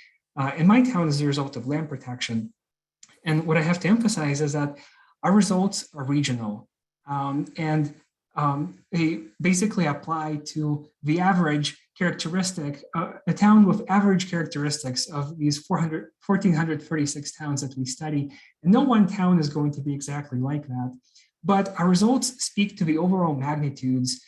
in my town as a result of land protection? And what I have to emphasize is that our results are regional and they basically apply to the average characteristic, a town with average characteristics of these 1,436 towns that we study. And no one town is going to be exactly like that. But our results speak to the overall magnitudes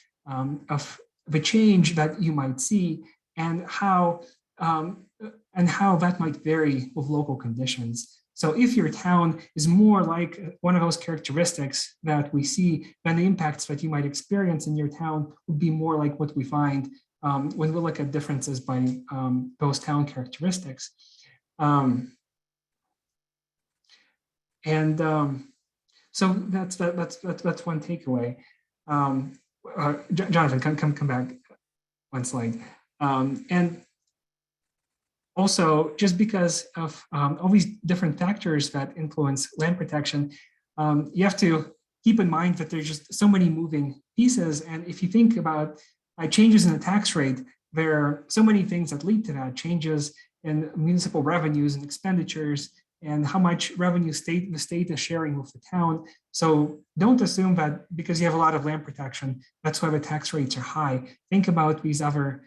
of the change that you might see and how that might vary with local conditions. So if your town is more like one of those characteristics that we see, then the impacts that you might experience in your town would be more like what we find when we look at differences by those town characteristics. So that's one takeaway. Jonathan, come back one slide. And also, just because of all these different factors that influence land protection, you have to keep in mind that there's just so many moving pieces. And if you think about changes in the tax rate, there are so many things that lead to that: changes in municipal revenues and expenditures, and how much revenue the state is sharing with the town. So don't assume that because you have a lot of land protection, that's why the tax rates are high. Think about these other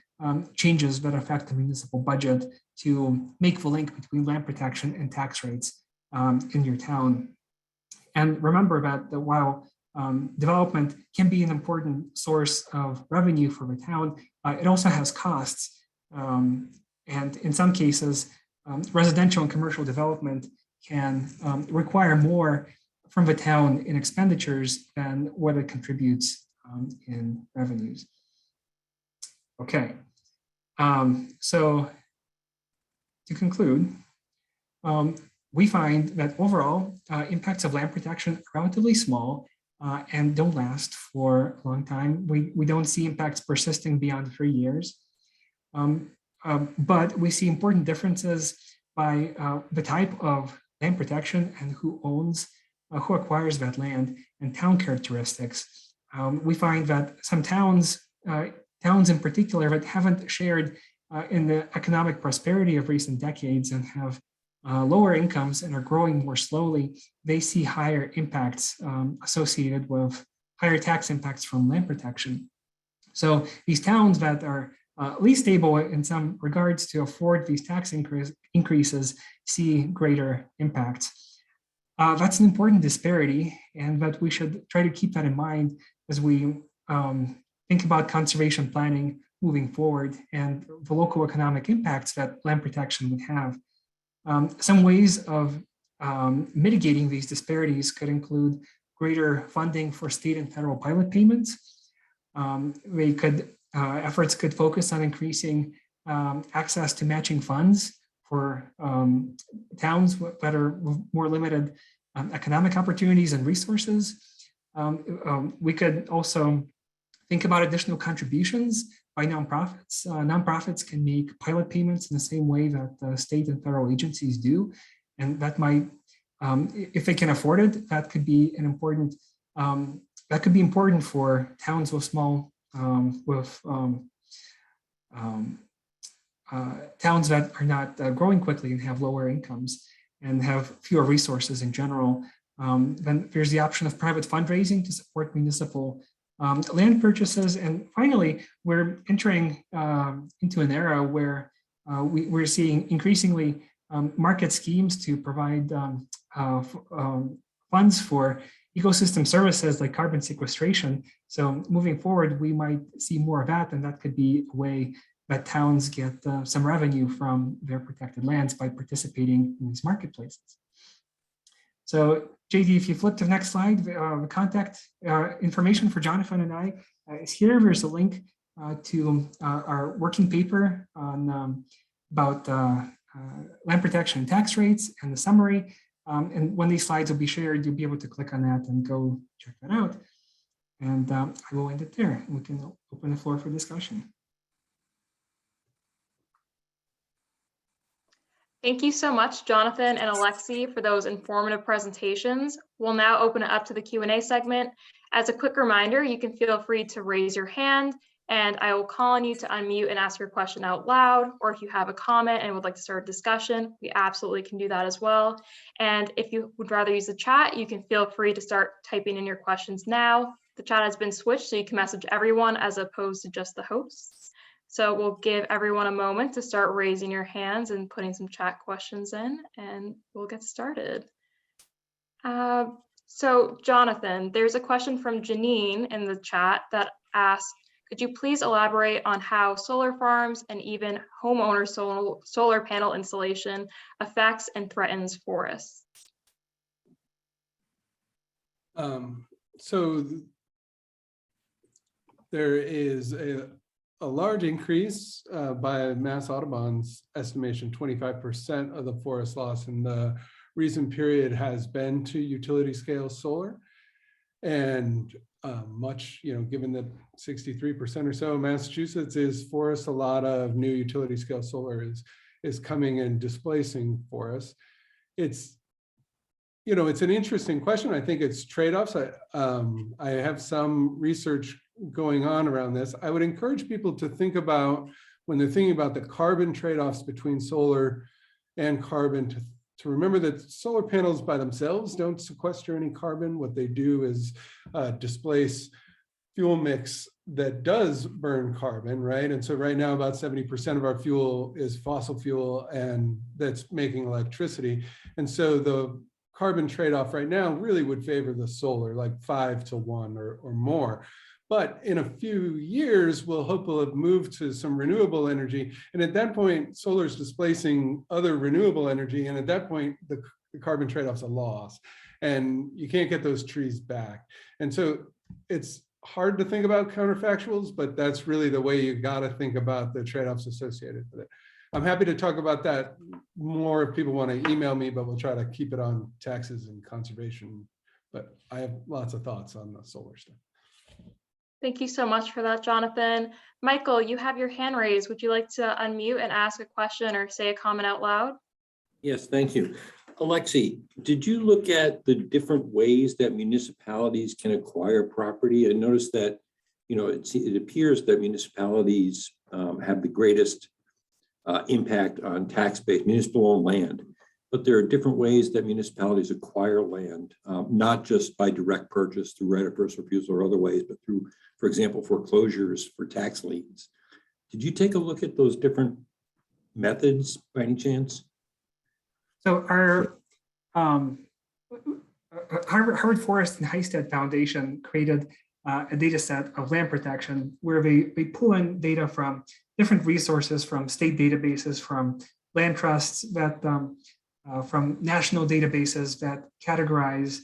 changes that affect the municipal budget to make the link between land protection and tax rates in your town. And remember that while development can be an important source of revenue for the town, it also has costs. And in some cases, residential and commercial development can require more from the town in expenditures than what it contributes in revenues. Okay, so to conclude, we find that overall impacts of land protection are relatively small and don't last for a long time. We don't see impacts persisting beyond 3 years. But we see important differences by the type of land protection and who acquires that land, and town characteristics. We find that some towns in particular that haven't shared in the economic prosperity of recent decades and have lower incomes and are growing more slowly, they see higher impacts associated with higher tax impacts from land protection. So these towns that are least able in some regards to afford these tax increases see greater impacts. That's an important disparity, and that we should try to keep that in mind as we think about conservation planning moving forward and the local economic impacts that land protection would have. Some ways of mitigating these disparities could include greater funding for state and federal pilot payments. Efforts could focus on increasing access to matching funds for towns that are more limited economic opportunities and resources. We could also think about additional contributions by nonprofits. Nonprofits can make pilot payments in the same way that state and federal agencies do, and that might, if they can afford it, that could be an important. That could be important for towns with small, towns that are not growing quickly and have lower incomes and have fewer resources in general. Then there's the option of private fundraising to support municipal land purchases. And finally, we're entering into an era where we're seeing increasingly market schemes to provide funds for ecosystem services like carbon sequestration. So moving forward, we might see more of that, and that could be a way that towns get some revenue from their protected lands by participating in these marketplaces. So JD, if you flip to the next slide, the contact information for Jonathan and I is here. There's a link to our working paper on about land protection and tax rates and the summary. And when these slides will be shared, you'll be able to click on that and go check that out. And I will end it there. We can open the floor for discussion. Thank you so much, Jonathan and Alexey, for those informative presentations. We'll now open it up to the Q&A segment. As a quick reminder, you can feel free to raise your hand and I will call on you to unmute and ask your question out loud. Or if you have a comment and would like to start a discussion, we absolutely can do that as well. And if you would rather use the chat, you can feel free to start typing in your questions now. The chat has been switched so you can message everyone as opposed to just the hosts. So we'll give everyone a moment to start raising your hands and putting some chat questions in, and we'll get started. So Jonathan, there's a question from Janine in the chat that asks, could you please elaborate on how solar farms and even homeowner solar panel installation affects and threatens forests? So there is a large increase by Mass Audubon's estimation, 25% of the forest loss in the recent period has been to utility scale solar. And much, given that 63% or so of Massachusetts is forest, a lot of new utility scale solar is coming and displacing forests. It's an interesting question. I think it's trade-offs. I have some research going on around this. I would encourage people to think about, when they're thinking about the carbon trade-offs between solar and carbon, to remember that solar panels by themselves don't sequester any carbon. What they do is displace fuel mix that does burn carbon, right? And so right now about 70% of our fuel is fossil fuel, and that's making electricity. And so the carbon trade-off right now really would favor the solar, like 5 to 1 or more. But in a few years, we'll hopefully have moved to some renewable energy. And at that point, solar is displacing other renewable energy. And at that point, the carbon trade-off's a loss. And you can't get those trees back. And so it's hard to think about counterfactuals, but that's really the way you got to think about the trade-offs associated with it. I'm happy to talk about that more if people want to email me, but we'll try to keep it on taxes and conservation. But I have lots of thoughts on the solar stuff. Thank you so much for that, Jonathan. Michael, you have your hand raised. Would you like to unmute and ask a question or say a comment out loud? Yes, thank you. Alexey, did you look at the different ways that municipalities can acquire property? I noticed that, it appears that municipalities have the greatest impact on tax-based municipal owned land, but there are different ways that municipalities acquire land, not just by direct purchase through right of first refusal or other ways, but through, for example, foreclosures for tax liens. Did you take a look at those different methods by any chance? So our Harvard Forest and Heisted Foundation created a data set of land protection where they pull in data from different resources, from state databases, from land trusts, that from national databases that categorize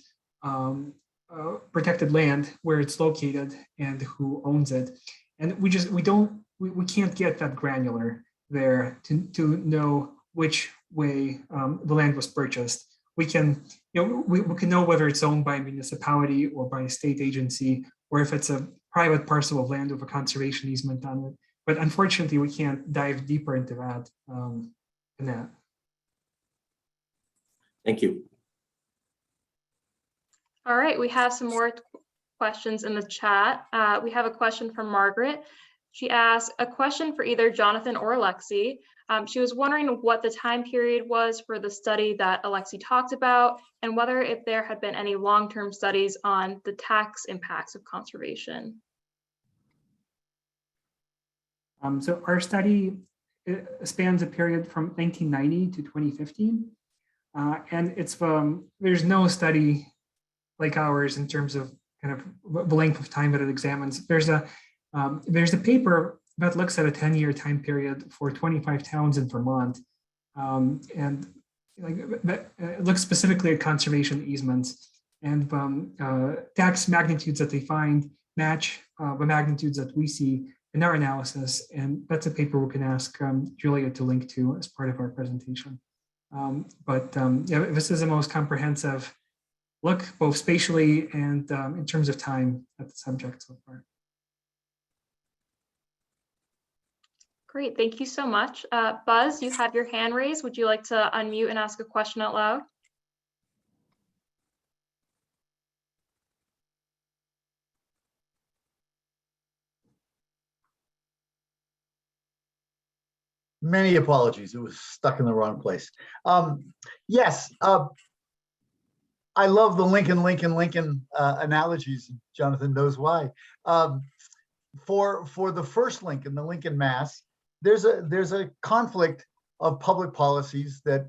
protected land, where it's located and who owns it. And we can't get that granular there to know which way the land was purchased. We can know whether it's owned by a municipality or by a state agency, or if it's a private parcel of land with a conservation easement on it. But unfortunately, we can't dive deeper into that than that. Thank you. All right, we have some more questions in the chat. We have a question from Margaret. She asks a question for either Jonathan or Alexey. She was wondering what the time period was for the study that Alexey talked about, and whether if there had been any long-term studies on the tax impacts of conservation. So our study spans a period from 1990 to 2015. And it's there's no study like ours in terms of kind of the length of time that it examines. There's a paper that looks at a 10-year time period for 25 towns in Vermont. And like it looks specifically at conservation easements, and tax magnitudes that they find match the magnitudes that we see in our analysis. And that's a paper we can ask Julia to link to as part of our presentation. Yeah, this is the most comprehensive look, both spatially and in terms of time, at the subject so far. Great, thank you so much. Buzz, you have your hand raised. Would you like to unmute and ask a question out loud? Many apologies. It was stuck in the wrong place. Yes, I love the Lincoln analogies. Jonathan knows why. For the first Lincoln, the Lincoln Mass, there's a conflict of public policies that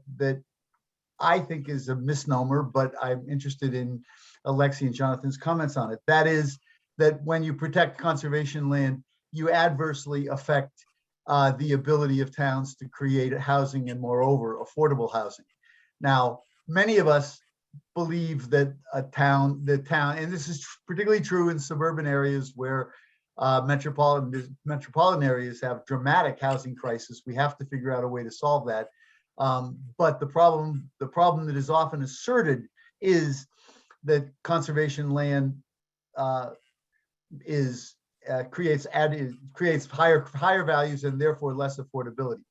I think is a misnomer, but I'm interested in Alexey and Jonathan's comments on it. That is that when you protect conservation land, you adversely affect the ability of towns to create housing and, moreover, affordable housing. Now, many of us believe that the town, and this is particularly true in suburban areas where metropolitan areas have dramatic housing crisis. We have to figure out a way to solve that. But the problem that is often asserted is that conservation land creates higher values and therefore less affordability.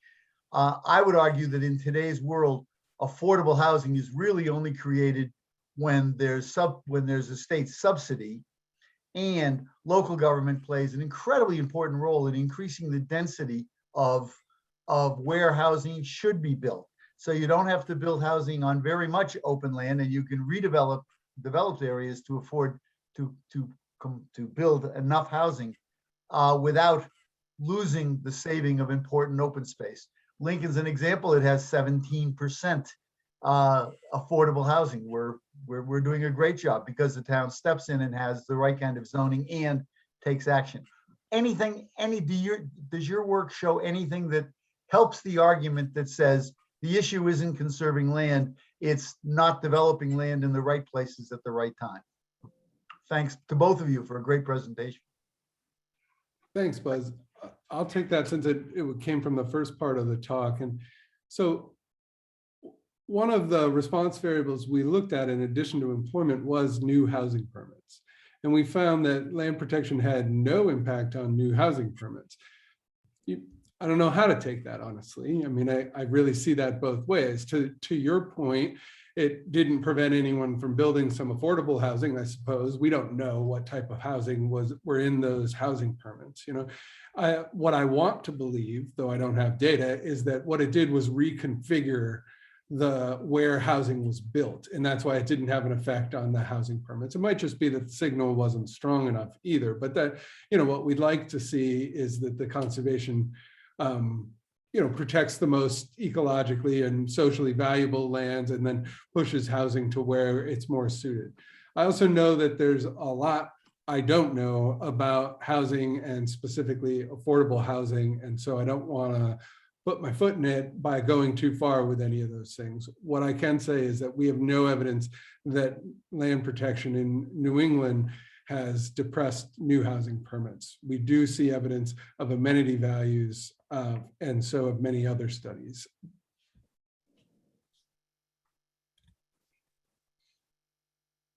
I would argue that in today's world, affordable housing is really only created when there's a state subsidy, and local government plays an incredibly important role in increasing the density of where housing should be built. So you don't have to build housing on very much open land, and you can redevelop developed areas to afford to build enough housing without losing the saving of important open space. Lincoln's an example. It has 17% affordable housing. We're doing a great job because the town steps in and has the right kind of zoning and takes action. Does your work show anything that helps the argument that says the issue isn't conserving land, it's not developing land in the right places at the right time? Thanks to both of you for a great presentation. Thanks, Buzz. I'll take that since it came from the first part of the talk. And so one of the response variables we looked at in addition to employment was new housing permits. And we found that land protection had no impact on new housing permits. I don't know how to take that, honestly. I mean, I really see that both ways. To your point, it didn't prevent anyone from building some affordable housing, I suppose. We don't know what type of housing were in those housing permits. What I want to believe, though I don't have data, is that what it did was reconfigure where housing was built, and that's why it didn't have an effect on the housing permits. It might just be that the signal wasn't strong enough either. But that, what we'd like to see is that the conservation protects the most ecologically and socially valuable lands and then pushes housing to where it's more suited. I also know that there's a lot I don't know about housing and specifically affordable housing. And so I don't want to put my foot in it by going too far with any of those things. What I can say is that we have no evidence that land protection in New England has depressed new housing permits. We do see evidence of amenity values, and so have many other studies.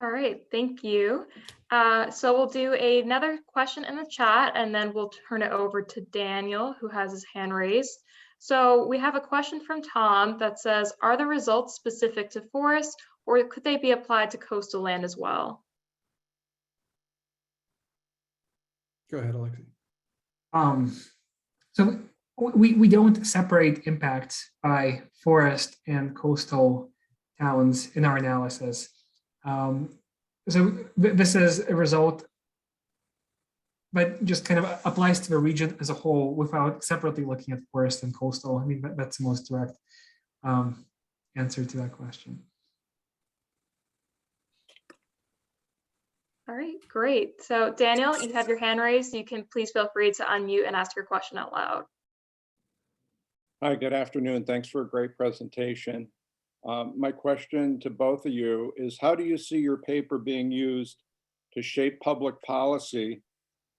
All right, thank you. So we'll do another question in the chat, and then we'll turn it over to Daniel, who has his hand raised. So we have a question from Tom that says, are the results specific to forest, or could they be applied to coastal land as well? Go ahead, Alexey. So we don't separate impacts by forest and coastal towns in our analysis. So this is a result but just kind of applies to the region as a whole without separately looking at forest and coastal. I mean, that's the most direct answer to that question. All right, great. So Daniel, you have your hand raised. You can please feel free to unmute and ask your question out loud. Hi, good afternoon. Thanks for a great presentation. My question to both of you is, how do you see your paper being used to shape public policy?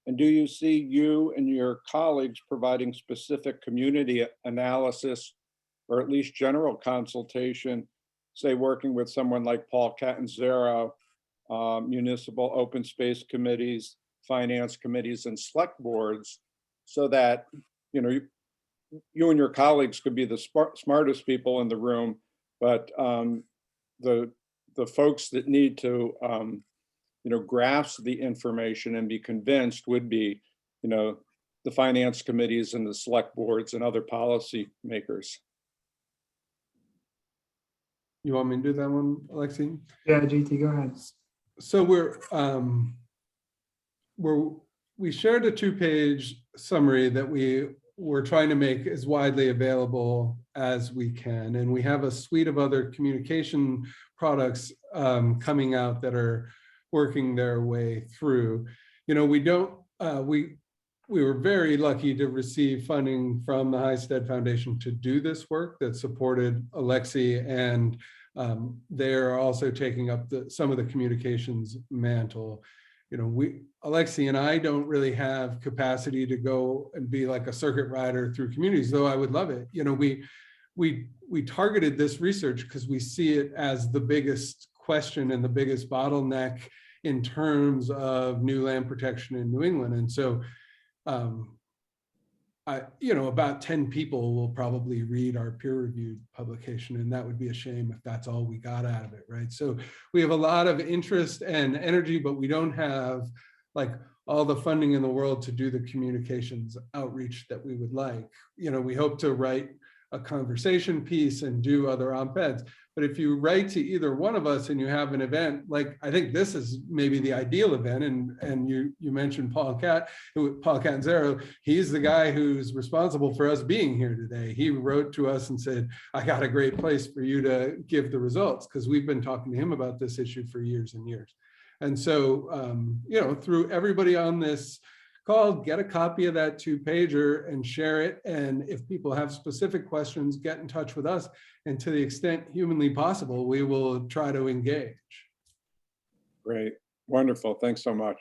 And do you see you and your colleagues providing specific community analysis or at least general consultation, say working with someone like Paul Catanzaro, municipal open space committees, finance committees, and select boards, so that you and your colleagues could be the smartest people in the room, but the folks that need to grasp the information and be convinced would be the finance committees and the select boards and other policy makers. You want me to do that one, Alexey? Yeah, JT, go ahead. So we shared a 2-page summary that we're trying to make as widely available as we can. And we have a suite of other communication products coming out that are working their way through. We were very lucky to receive funding from the Highstead Foundation to do this work that supported Alexey, and they're also taking up some of the communications mantle. Alexey and I don't really have capacity to go and be like a circuit rider through communities, though I would love it. We targeted this research because we see it as the biggest question and the biggest bottleneck in terms of new land protection in New England. And so about 10 people will probably read our peer-reviewed publication, and that would be a shame if that's all we got out of it, right? So we have a lot of interest and energy, but we don't have like all the funding in the world to do the communications outreach that we would like. We hope to write a conversation piece and do other op-eds. But if you write to either one of us and you have an event, like I think this is maybe the ideal event, and you mentioned Paul Catanzaro, he's the guy who's responsible for us being here today. He wrote to us and said, I got a great place for you to give the results, because we've been talking to him about this issue for years and years. And so, through everybody on this call, get a copy of that 2-pager and share it. And if people have specific questions, get in touch with us. And to the extent humanly possible, we will try to engage. Great, wonderful, thanks so much.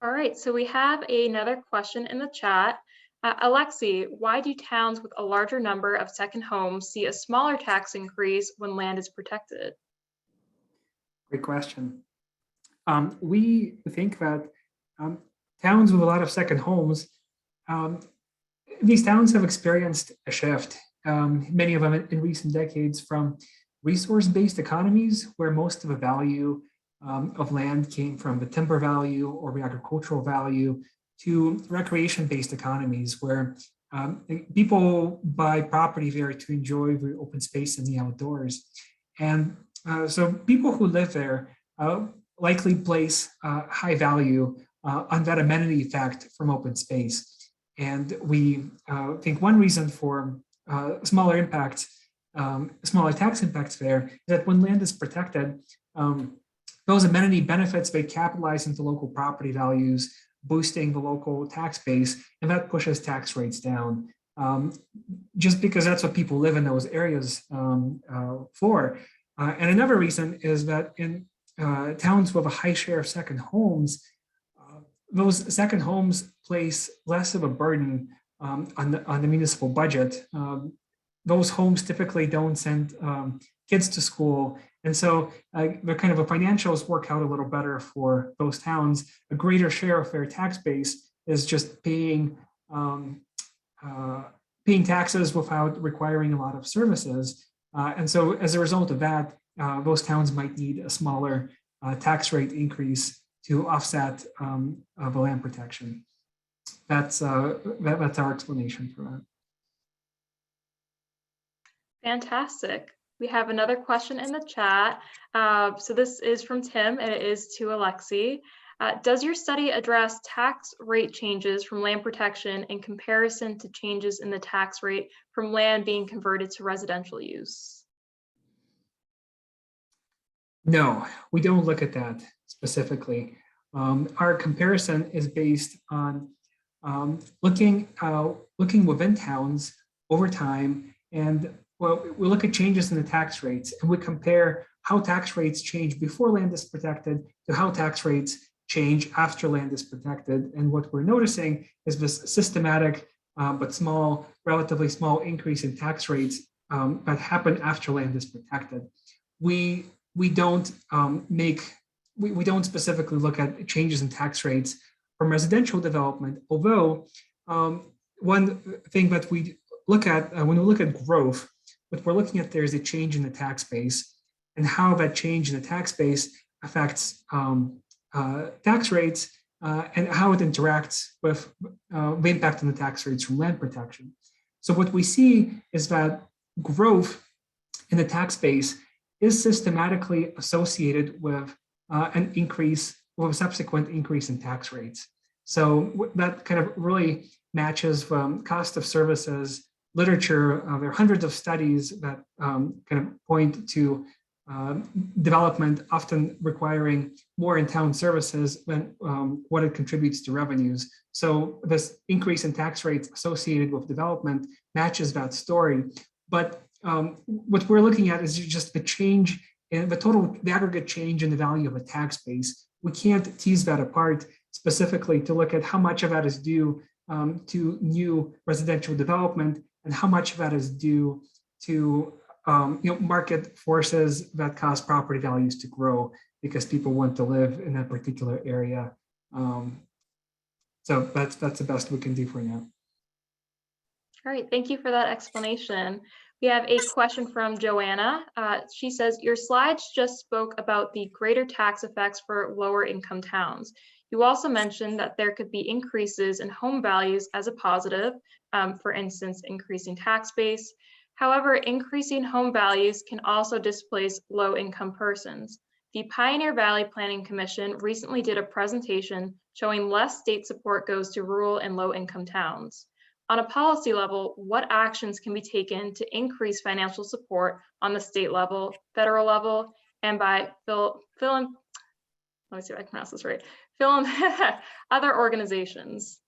All right, so we have another question in the chat. Alexey, why do towns with a larger number of second homes see a smaller tax increase when land is protected? Great question. We think that towns with a lot of second homes, these towns have experienced a shift, many of them in recent decades, from resource-based economies, where most of the value of land came from the timber value or the agricultural value, to recreation-based economies, where people buy property there to enjoy the open space and the outdoors. And so people who live there likely place high value on that amenity effect from open space. And we think one reason for smaller tax impacts there is that when land is protected, those amenity benefits, they capitalize into local property values, boosting the local tax base, and that pushes tax rates down. Just because that's what people live in those areas for. And another reason is that in towns with a high share of second homes, those second homes place less of a burden on the municipal budget. Those homes typically don't send kids to school. And so the kind of the financials work out a little better for those towns. A greater share of their tax base is just paying taxes without requiring a lot of services. And so as a result of that, those towns might need a smaller tax rate increase to offset the land protection. That's our explanation for that. Fantastic. We have another question in the chat. So this is from Tim, and it is to Alexey. Does your study address tax rate changes from land protection in comparison to changes in the tax rate from land being converted to residential use? No, we don't look at that specifically. Our comparison is based on looking within towns over time, and well, we look at changes in the tax rates, and we compare how tax rates change before land is protected to how tax rates change after land is protected. And what we're noticing is this systematic but small, relatively small increase in tax rates that happen after land is protected. We don't we don't specifically look at changes in tax rates from residential development, although one thing that we look at when we look at growth, what we're looking at there is a change in the tax base and how that change in the tax base affects tax rates and how it interacts with the impact on the tax rates from land protection. So what we see is that growth in the tax base is systematically associated with an increase, with a subsequent increase in tax rates. So that kind of really matches cost of services literature. There are hundreds of studies that kind of point to development often requiring more in-town services than what it contributes to revenues. So this increase in tax rates associated with development matches that story. But what we're looking at is just the change in the aggregate change in the value of a tax base. We can't tease that apart specifically to look at how much of that is due to new residential development and how much of that is due to market forces that cause property values to grow because people want to live in that particular area. So that's the best we can do for now. All right, thank you for that explanation. We have a question from Joanna. She says, your slides just spoke about the greater tax effects for lower income towns. You also mentioned that there could be increases in home values as a positive, for instance, increasing tax base. However, increasing home values can also displace low income persons. The Pioneer Valley Planning Commission recently did a presentation showing less state support goes to rural and low income towns. On a policy level, what actions can be taken to increase financial support on the state level, federal level, and by let me see if I can pronounce this right, other organizations?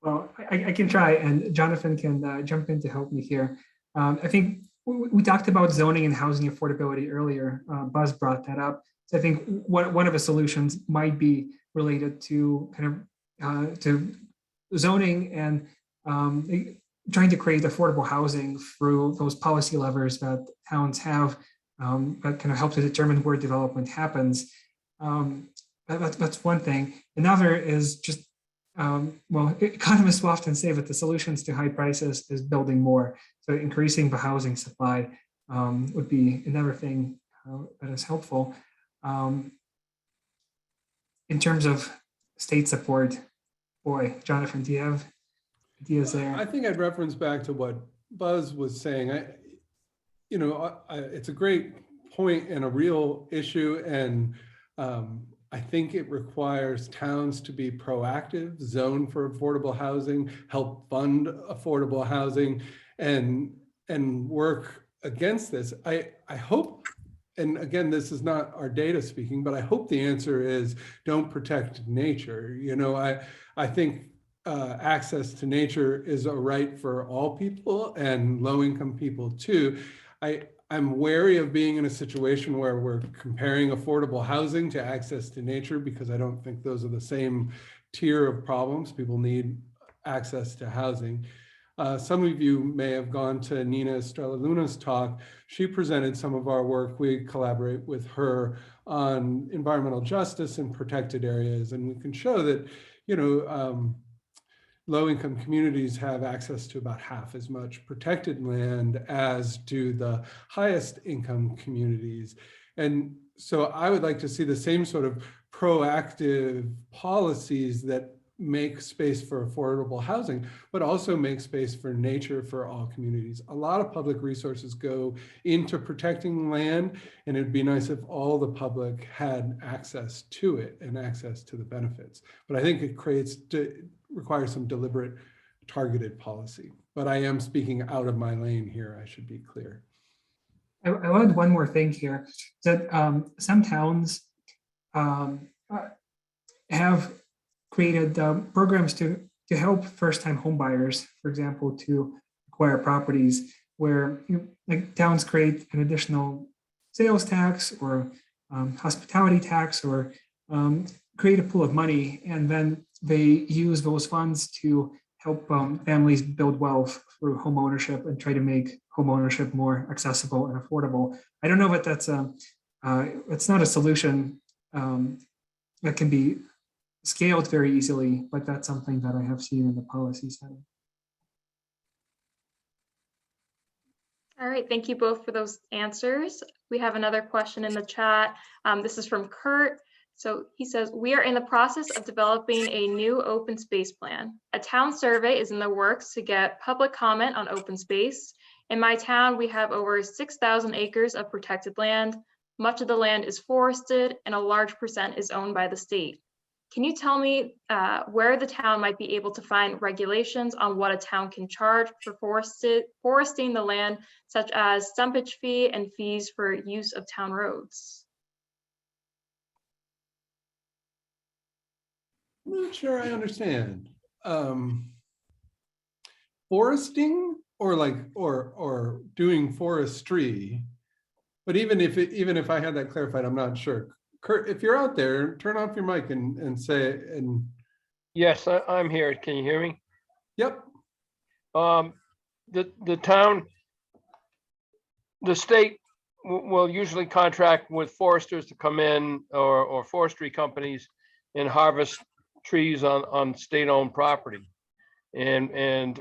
Well, I can try, and Jonathan can jump in to help me here. I think we talked about zoning and housing affordability earlier. Buzz brought that up. So I think one of the solutions might be related to kind of to zoning and trying to create affordable housing through those policy levers that towns have that kind of help to determine where development happens. That's one thing. Another is just, well, economists will often say that the solutions to high prices is building more. So increasing the housing supply would be another thing that is helpful. In terms of state support, boy, Jonathan, do you have ideas there? I think I'd reference back to what Buzz was saying. It's a great point and a real issue, and I think it requires towns to be proactive, zone for affordable housing, help fund affordable housing, and work against this. I hope, and again, this is not our data speaking, but I hope the answer is don't protect nature. I think access to nature is a right for all people and low-income people too. I'm wary of being in a situation where we're comparing affordable housing to access to nature, because I don't think those are the same tier of problems. People need access to housing. Some of you may have gone to Nina Estrella Luna's talk. She presented some of our work. We collaborate with her on environmental justice in protected areas, and we can show that, low-income communities have access to about half as much protected land as do the highest income communities. And so I would like to see the same sort of proactive policies that make space for affordable housing, but also make space for nature for all communities. A lot of public resources go into protecting land, and it'd be nice if all the public had access to it and access to the benefits. But I think it requires some deliberate, targeted policy. But I am speaking out of my lane here, I should be clear. I add one more thing here, that some towns have created programs to help first-time home buyers, for example, to acquire properties where like towns create an additional sales tax or hospitality tax, or create a pool of money, and then they use those funds to help families build wealth through home ownership and try to make home ownership more accessible and affordable. I don't know if that's it's not a solution that can be scaled very easily, but that's something that I have seen in the policy setting. All right, thank you both for those answers. We have another question in the chat. This is from Kurt. So he says, we are in the process of developing a new open space plan. A town survey is in the works to get public comment on open space. In my town, we have over 6,000 acres of protected land. Much of the land is forested and a large percent is owned by the state. Can you tell me where the town might be able to find regulations on what a town can charge for foresting the land, such as stumpage fee and fees for use of town roads? I'm not sure I understand. Foresting or doing forestry, but even if I had that clarified, I'm not sure. Kurt, if you're out there, turn off your mic and say, and Yes, I'm here. Can you hear me? yep. The town, the state will usually contract with foresters to come in, or forestry companies, and harvest trees on state-owned property. And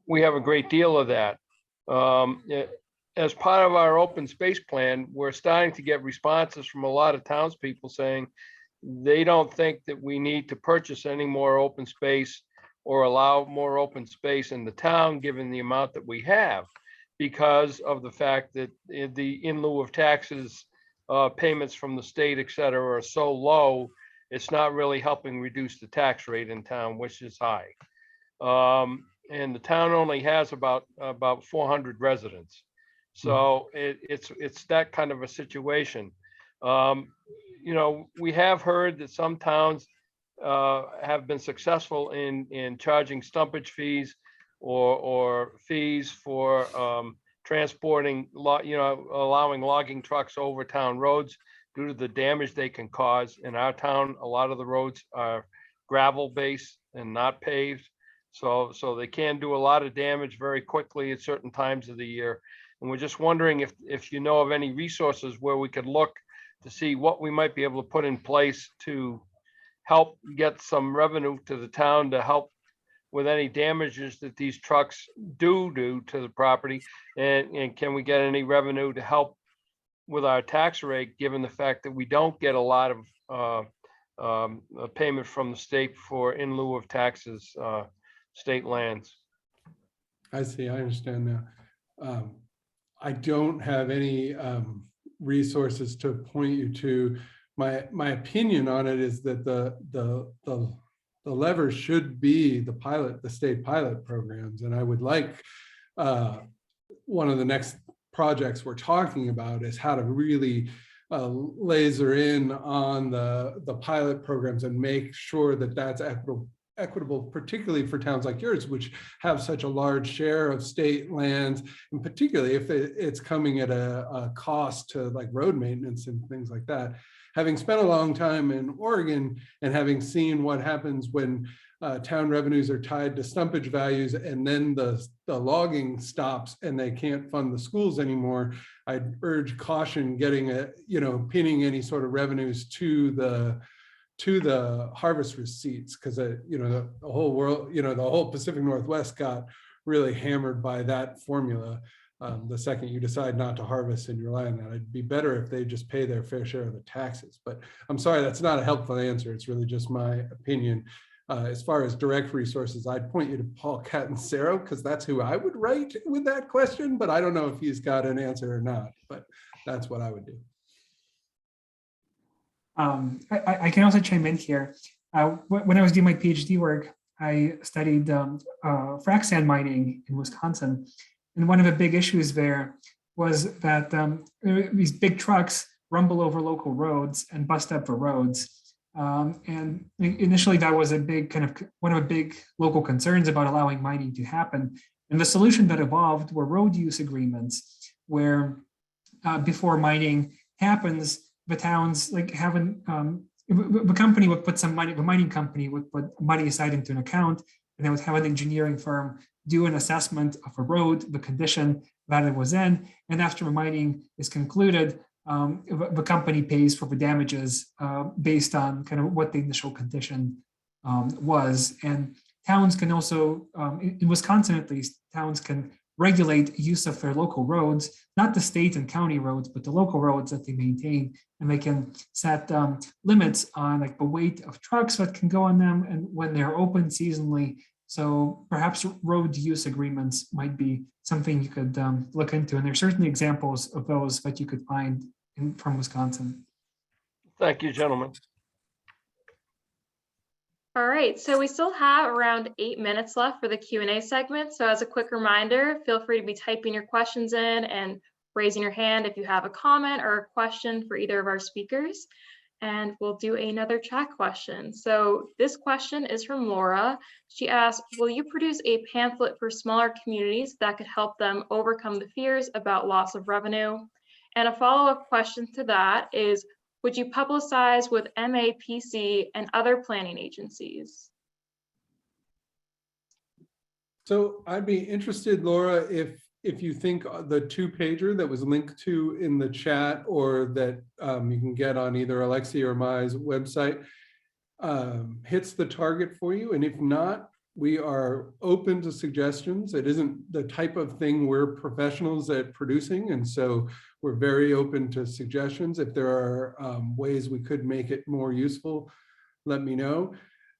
we have a great deal of that. As part of our open space plan, we're starting to get responses from a lot of townspeople saying they don't think that we need to purchase any more open space or allow more open space in the town, given the amount that we have, because of the fact that the in lieu of taxes payments from the state, et cetera, are so low, it's not really helping reduce the tax rate in town, which is high. And the town only has about 400 residents. So it's that kind of a situation. We have heard that some towns have been successful in charging stumpage fees or fees for transporting, allowing logging trucks over town roads due to the damage they can cause. In our town, a lot of the roads are gravel based and not paved. So they can do a lot of damage very quickly at certain times of the year. And we're just wondering if you know of any resources where we could look to see what we might be able to put in place to help get some revenue to the town to help with any damages that these trucks do to the property. And can we get any revenue to help with our tax rate, given the fact that we don't get a lot of payment from the state for in lieu of taxes, state lands. I see, I understand now. I don't have any resources to point you to. My opinion on it is that the lever should be the state pilot programs. And I would like one of the next projects we're talking about is how to really laser in on the pilot programs and make sure that that's equitable, particularly for towns like yours, which have such a large share of state lands, and particularly if it's coming at a cost to like road maintenance and things like that. Having spent a long time in Oregon and having seen what happens when town revenues are tied to stumpage values and then the logging stops and they can't fund the schools anymore, I'd urge caution getting pinning any sort of revenues to the harvest receipts, because the whole world, the whole Pacific Northwest got really hammered by that formula. The second you decide not to harvest in your land, that it'd be better if they just pay their fair share of the taxes. But I'm sorry, that's not a helpful answer. It's really just my opinion. as far as direct resources, I'd point you to Paul Catanzaro, because that's who I would write with that question, but I don't know if he's got an answer or not, but that's what I would do. I can also chime in here. When I was doing my PhD work, I studied frac sand mining in Wisconsin. And one of the big issues there was that these big trucks rumble over local roads and bust up the roads. And initially that was a big one of the big local concerns about allowing mining to happen. And the solution that evolved were road use agreements, where before mining happens, the towns the company would put some money, the mining company would put money aside into an account, and they would have an engineering firm do an assessment of a road, the condition that it was in, and after the mining is concluded, the company pays for the damages based on kind of what the initial condition was. And towns can also, in Wisconsin at least, towns can regulate use of their local roads, not the state and county roads, but the local roads that they maintain. And they can set limits on like the weight of trucks that can go on them and when they're open seasonally. So perhaps road use agreements might be something you could look into. And there's certainly examples of those that you could find from Wisconsin. Thank you, gentlemen. All right, so we still have around 8 minutes left for the Q&A segment. So as a quick reminder, feel free to be typing your questions in and raising your hand if you have a comment or a question for either of our speakers. And we'll do another chat question. So this question is from Laura. She asked, will you produce a pamphlet for smaller communities that could help them overcome the fears about loss of revenue? And a follow-up question to that is, would you publicize with MAPC and other planning agencies? So I'd be interested, Laura, if you think the 2-pager that was linked to in the chat, or that you can get on either Alexey or my website, hits the target for you. And if not, we are open to suggestions. It isn't the type of thing we're professionals at producing. And so we're very open to suggestions. If there are ways we could make it more useful, let me know.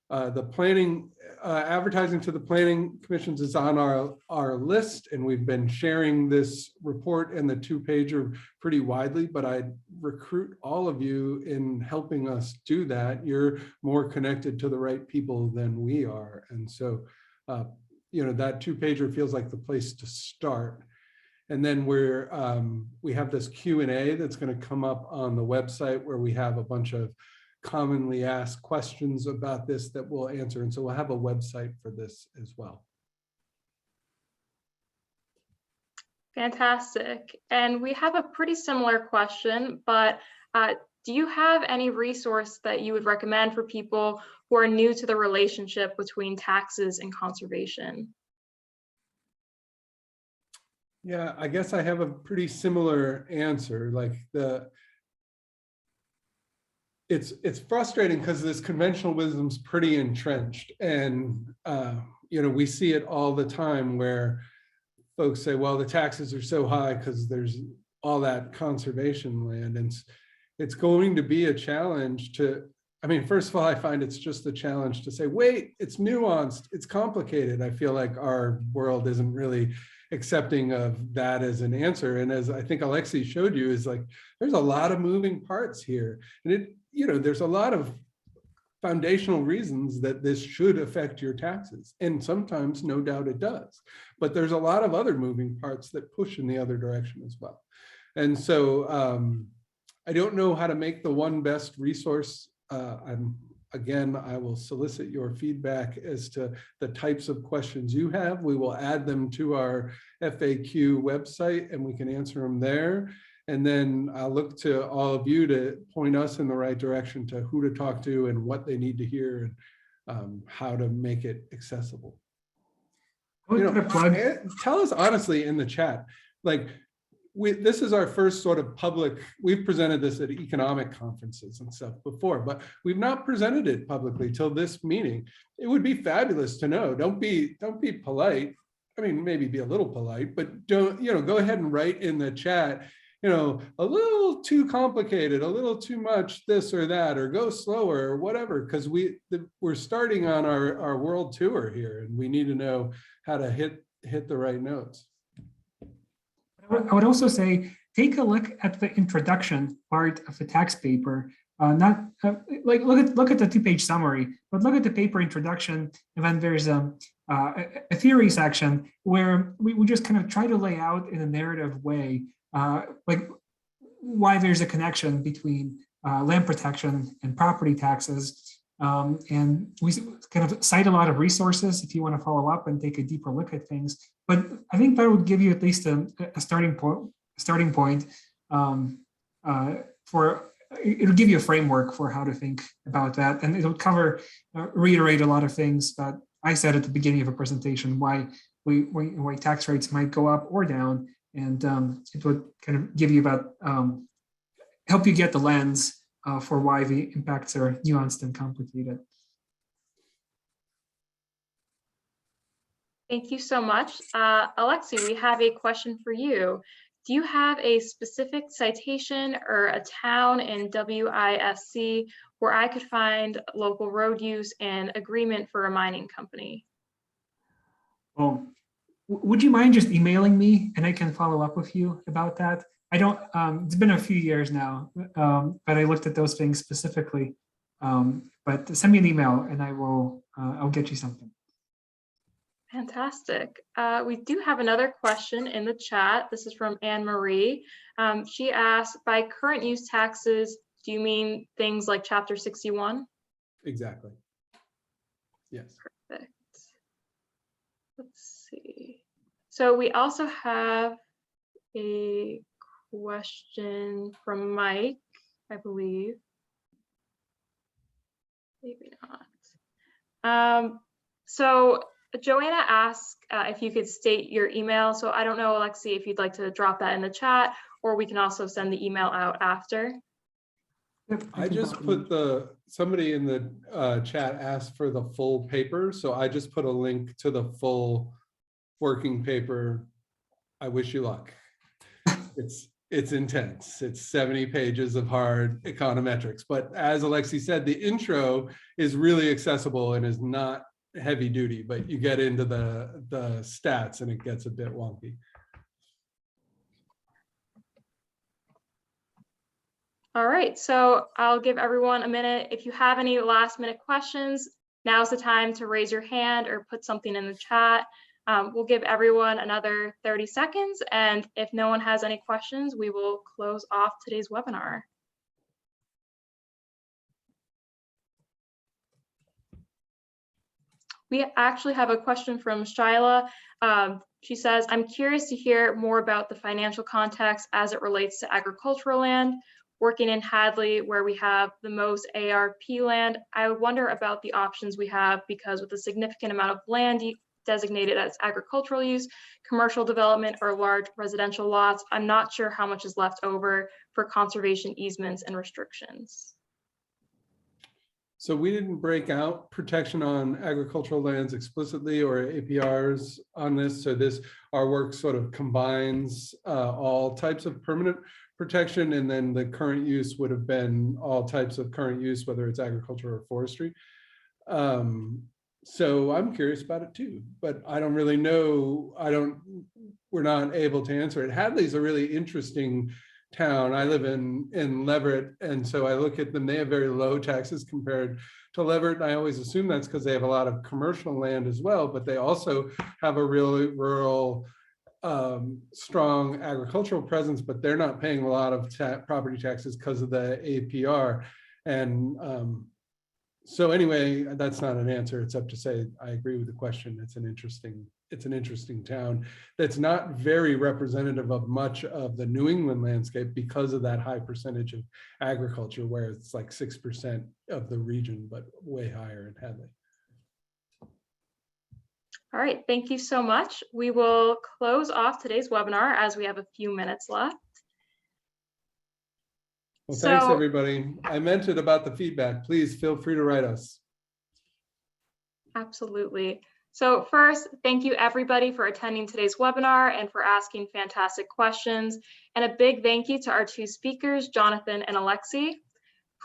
The planning, advertising to the planning commissions is on our list, and we've been sharing this report and the 2-pager pretty widely, but I'd recruit all of you in helping us do that. You're more connected to the right people than we are. And so, that 2-pager feels like the place to start. And then we have this Q&A that's going to come up on the website, where we have a bunch of commonly asked questions about this that we'll answer. And so we'll have a website for this as well. Fantastic. And we have a pretty similar question, but do you have any resource that you would recommend for people who are new to the relationship between taxes and conservation? Yeah, I guess I have a pretty similar answer. Like it's frustrating because this conventional wisdom's pretty entrenched, and we see it all the time where folks say, well, the taxes are so high because there's all that conservation land. And it's going to be a challenge to, first of all, I find it's just a challenge to say, wait, it's nuanced, it's complicated. I feel like our world isn't really accepting of that as an answer. And as I think Alexey showed you, is like, there's a lot of moving parts here. And there's a lot of foundational reasons that this should affect your taxes. And sometimes, no doubt it does. But there's a lot of other moving parts that push in the other direction as well. And so I don't know how to make the one best resource. Again, I will solicit your feedback as to the types of questions you have. We will add them to our FAQ website and we can answer them there. And then I'll look to all of you to point us in the right direction to who to talk to and what they need to hear and how to make it accessible. Tell us honestly in the chat, like, this is our first sort of public, we've presented this at economic conferences and stuff before, but we've not presented it publicly till this meeting. It would be fabulous to know. Don't be polite. Maybe be a little polite, but don't, go ahead and write in the chat, a little too complicated, a little too much this or that, or go slower or whatever, because we're starting on our world tour here, and we need to know how to hit the right notes. I would also say, take a look at the introduction part of the tax paper. Not like look at the 2-page summary, but look at the paper introduction, and then there's a theory section where we just kind of try to lay out in a narrative way, like why there's a connection between land protection and property taxes. And we kind of cite a lot of resources if you want to follow up and take a deeper look at things. But I think that would give you at least a starting point for. It'll give you a framework for how to think about that, and it'll reiterate a lot of things that I said at the beginning of a presentation, why tax rates might go up or down, and it would kind of give you help you get the lens for why the impacts are nuanced and complicated. Thank you so much. Alexey, we have a question for you. Do you have a specific citation or a town in WISC where I could find local road use and agreement for a mining company? Well, would you mind just emailing me and I can follow up with you about that? I don't, it's been a few years now, but I looked at those things specifically. But send me an email and I'll get you something. Fantastic. We do have another question in the chat. This is from Anne Marie. She asked, by current use taxes, do you mean things like Chapter 61? Exactly. Yes. Perfect. Let's see. So we also have a question from Mike, I believe. Maybe not. So Joanna asked if you could state your email. So I don't know, Alexey, if you'd like to drop that in the chat, or we can also send the email out after. I just put somebody in the chat asked for the full paper. So I just put a link to the full working paper. I wish you luck. It's intense. It's 70 pages of hard econometrics. But as Alexey said, the intro is really accessible and is not heavy duty, but you get into the stats and it gets a bit wonky. All right, so I'll give everyone a minute. If you have any last minute questions, now's the time to raise your hand or put something in the chat. We'll give everyone another 30 seconds. And if no one has any questions, we will close off today's webinar. We actually have a question from Shyla. She says, I'm curious to hear more about the financial context as it relates to agricultural land. Working in Hadley, where we have the most ARP land, I wonder about the options we have, because with a significant amount of land designated as agricultural use, commercial development, or large residential lots, I'm not sure how much is left over for conservation easements and restrictions. So we didn't break out protection on agricultural lands explicitly or APRs on this. So our work sort of combines all types of permanent protection, and then the current use would have been all types of current use, whether it's agriculture or forestry. So I'm curious about it too, but I don't really know. We're not able to answer it. Hadley's a really interesting town. I live in Leverett, and so I look at them. They have very low taxes compared to Leverett. And I always assume that's because they have a lot of commercial land as well, but they also have a really rural, strong agricultural presence, but they're not paying a lot of property taxes because of the APR. And so anyway, that's not an answer. It's up to say, I agree with the question. It's an interesting town that's not very representative of much of the New England landscape because of that high percentage of agriculture, where it's like 6% of the region, but way higher in Hadley. All right, thank you so much. We will close off today's webinar as we have a few minutes left. Well, thanks everybody. I meant it about the feedback. Please feel free to write us. Absolutely. So first, thank you everybody for attending today's webinar and for asking fantastic questions. And a big thank you to our two speakers, Jonathan and Alexey.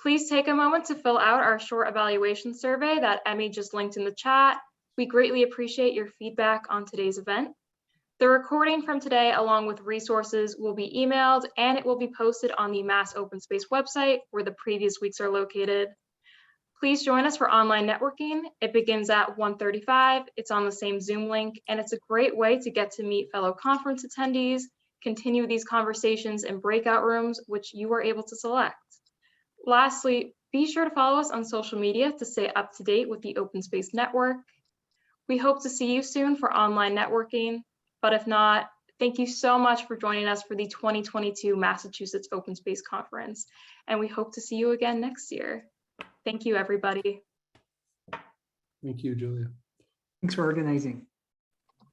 Please take a moment to fill out our short evaluation survey that Emmy just linked in the chat. We greatly appreciate your feedback on today's event. The recording from today, along with resources, will be emailed and it will be posted on the Mass Open Space website where the previous weeks are located. Please join us for online networking. It begins at 1:35. It's on the same Zoom link, and it's a great way to get to meet fellow conference attendees, continue these conversations in breakout rooms, which you are able to select. Lastly, be sure to follow us on social media to stay up to date with the Open Space Network. We hope to see you soon for online networking, but if not, thank you so much for joining us for the 2022 Massachusetts Open Space Conference, and we hope to see you again next year. Thank you, everybody. Thank you, Julia. Thanks for organizing.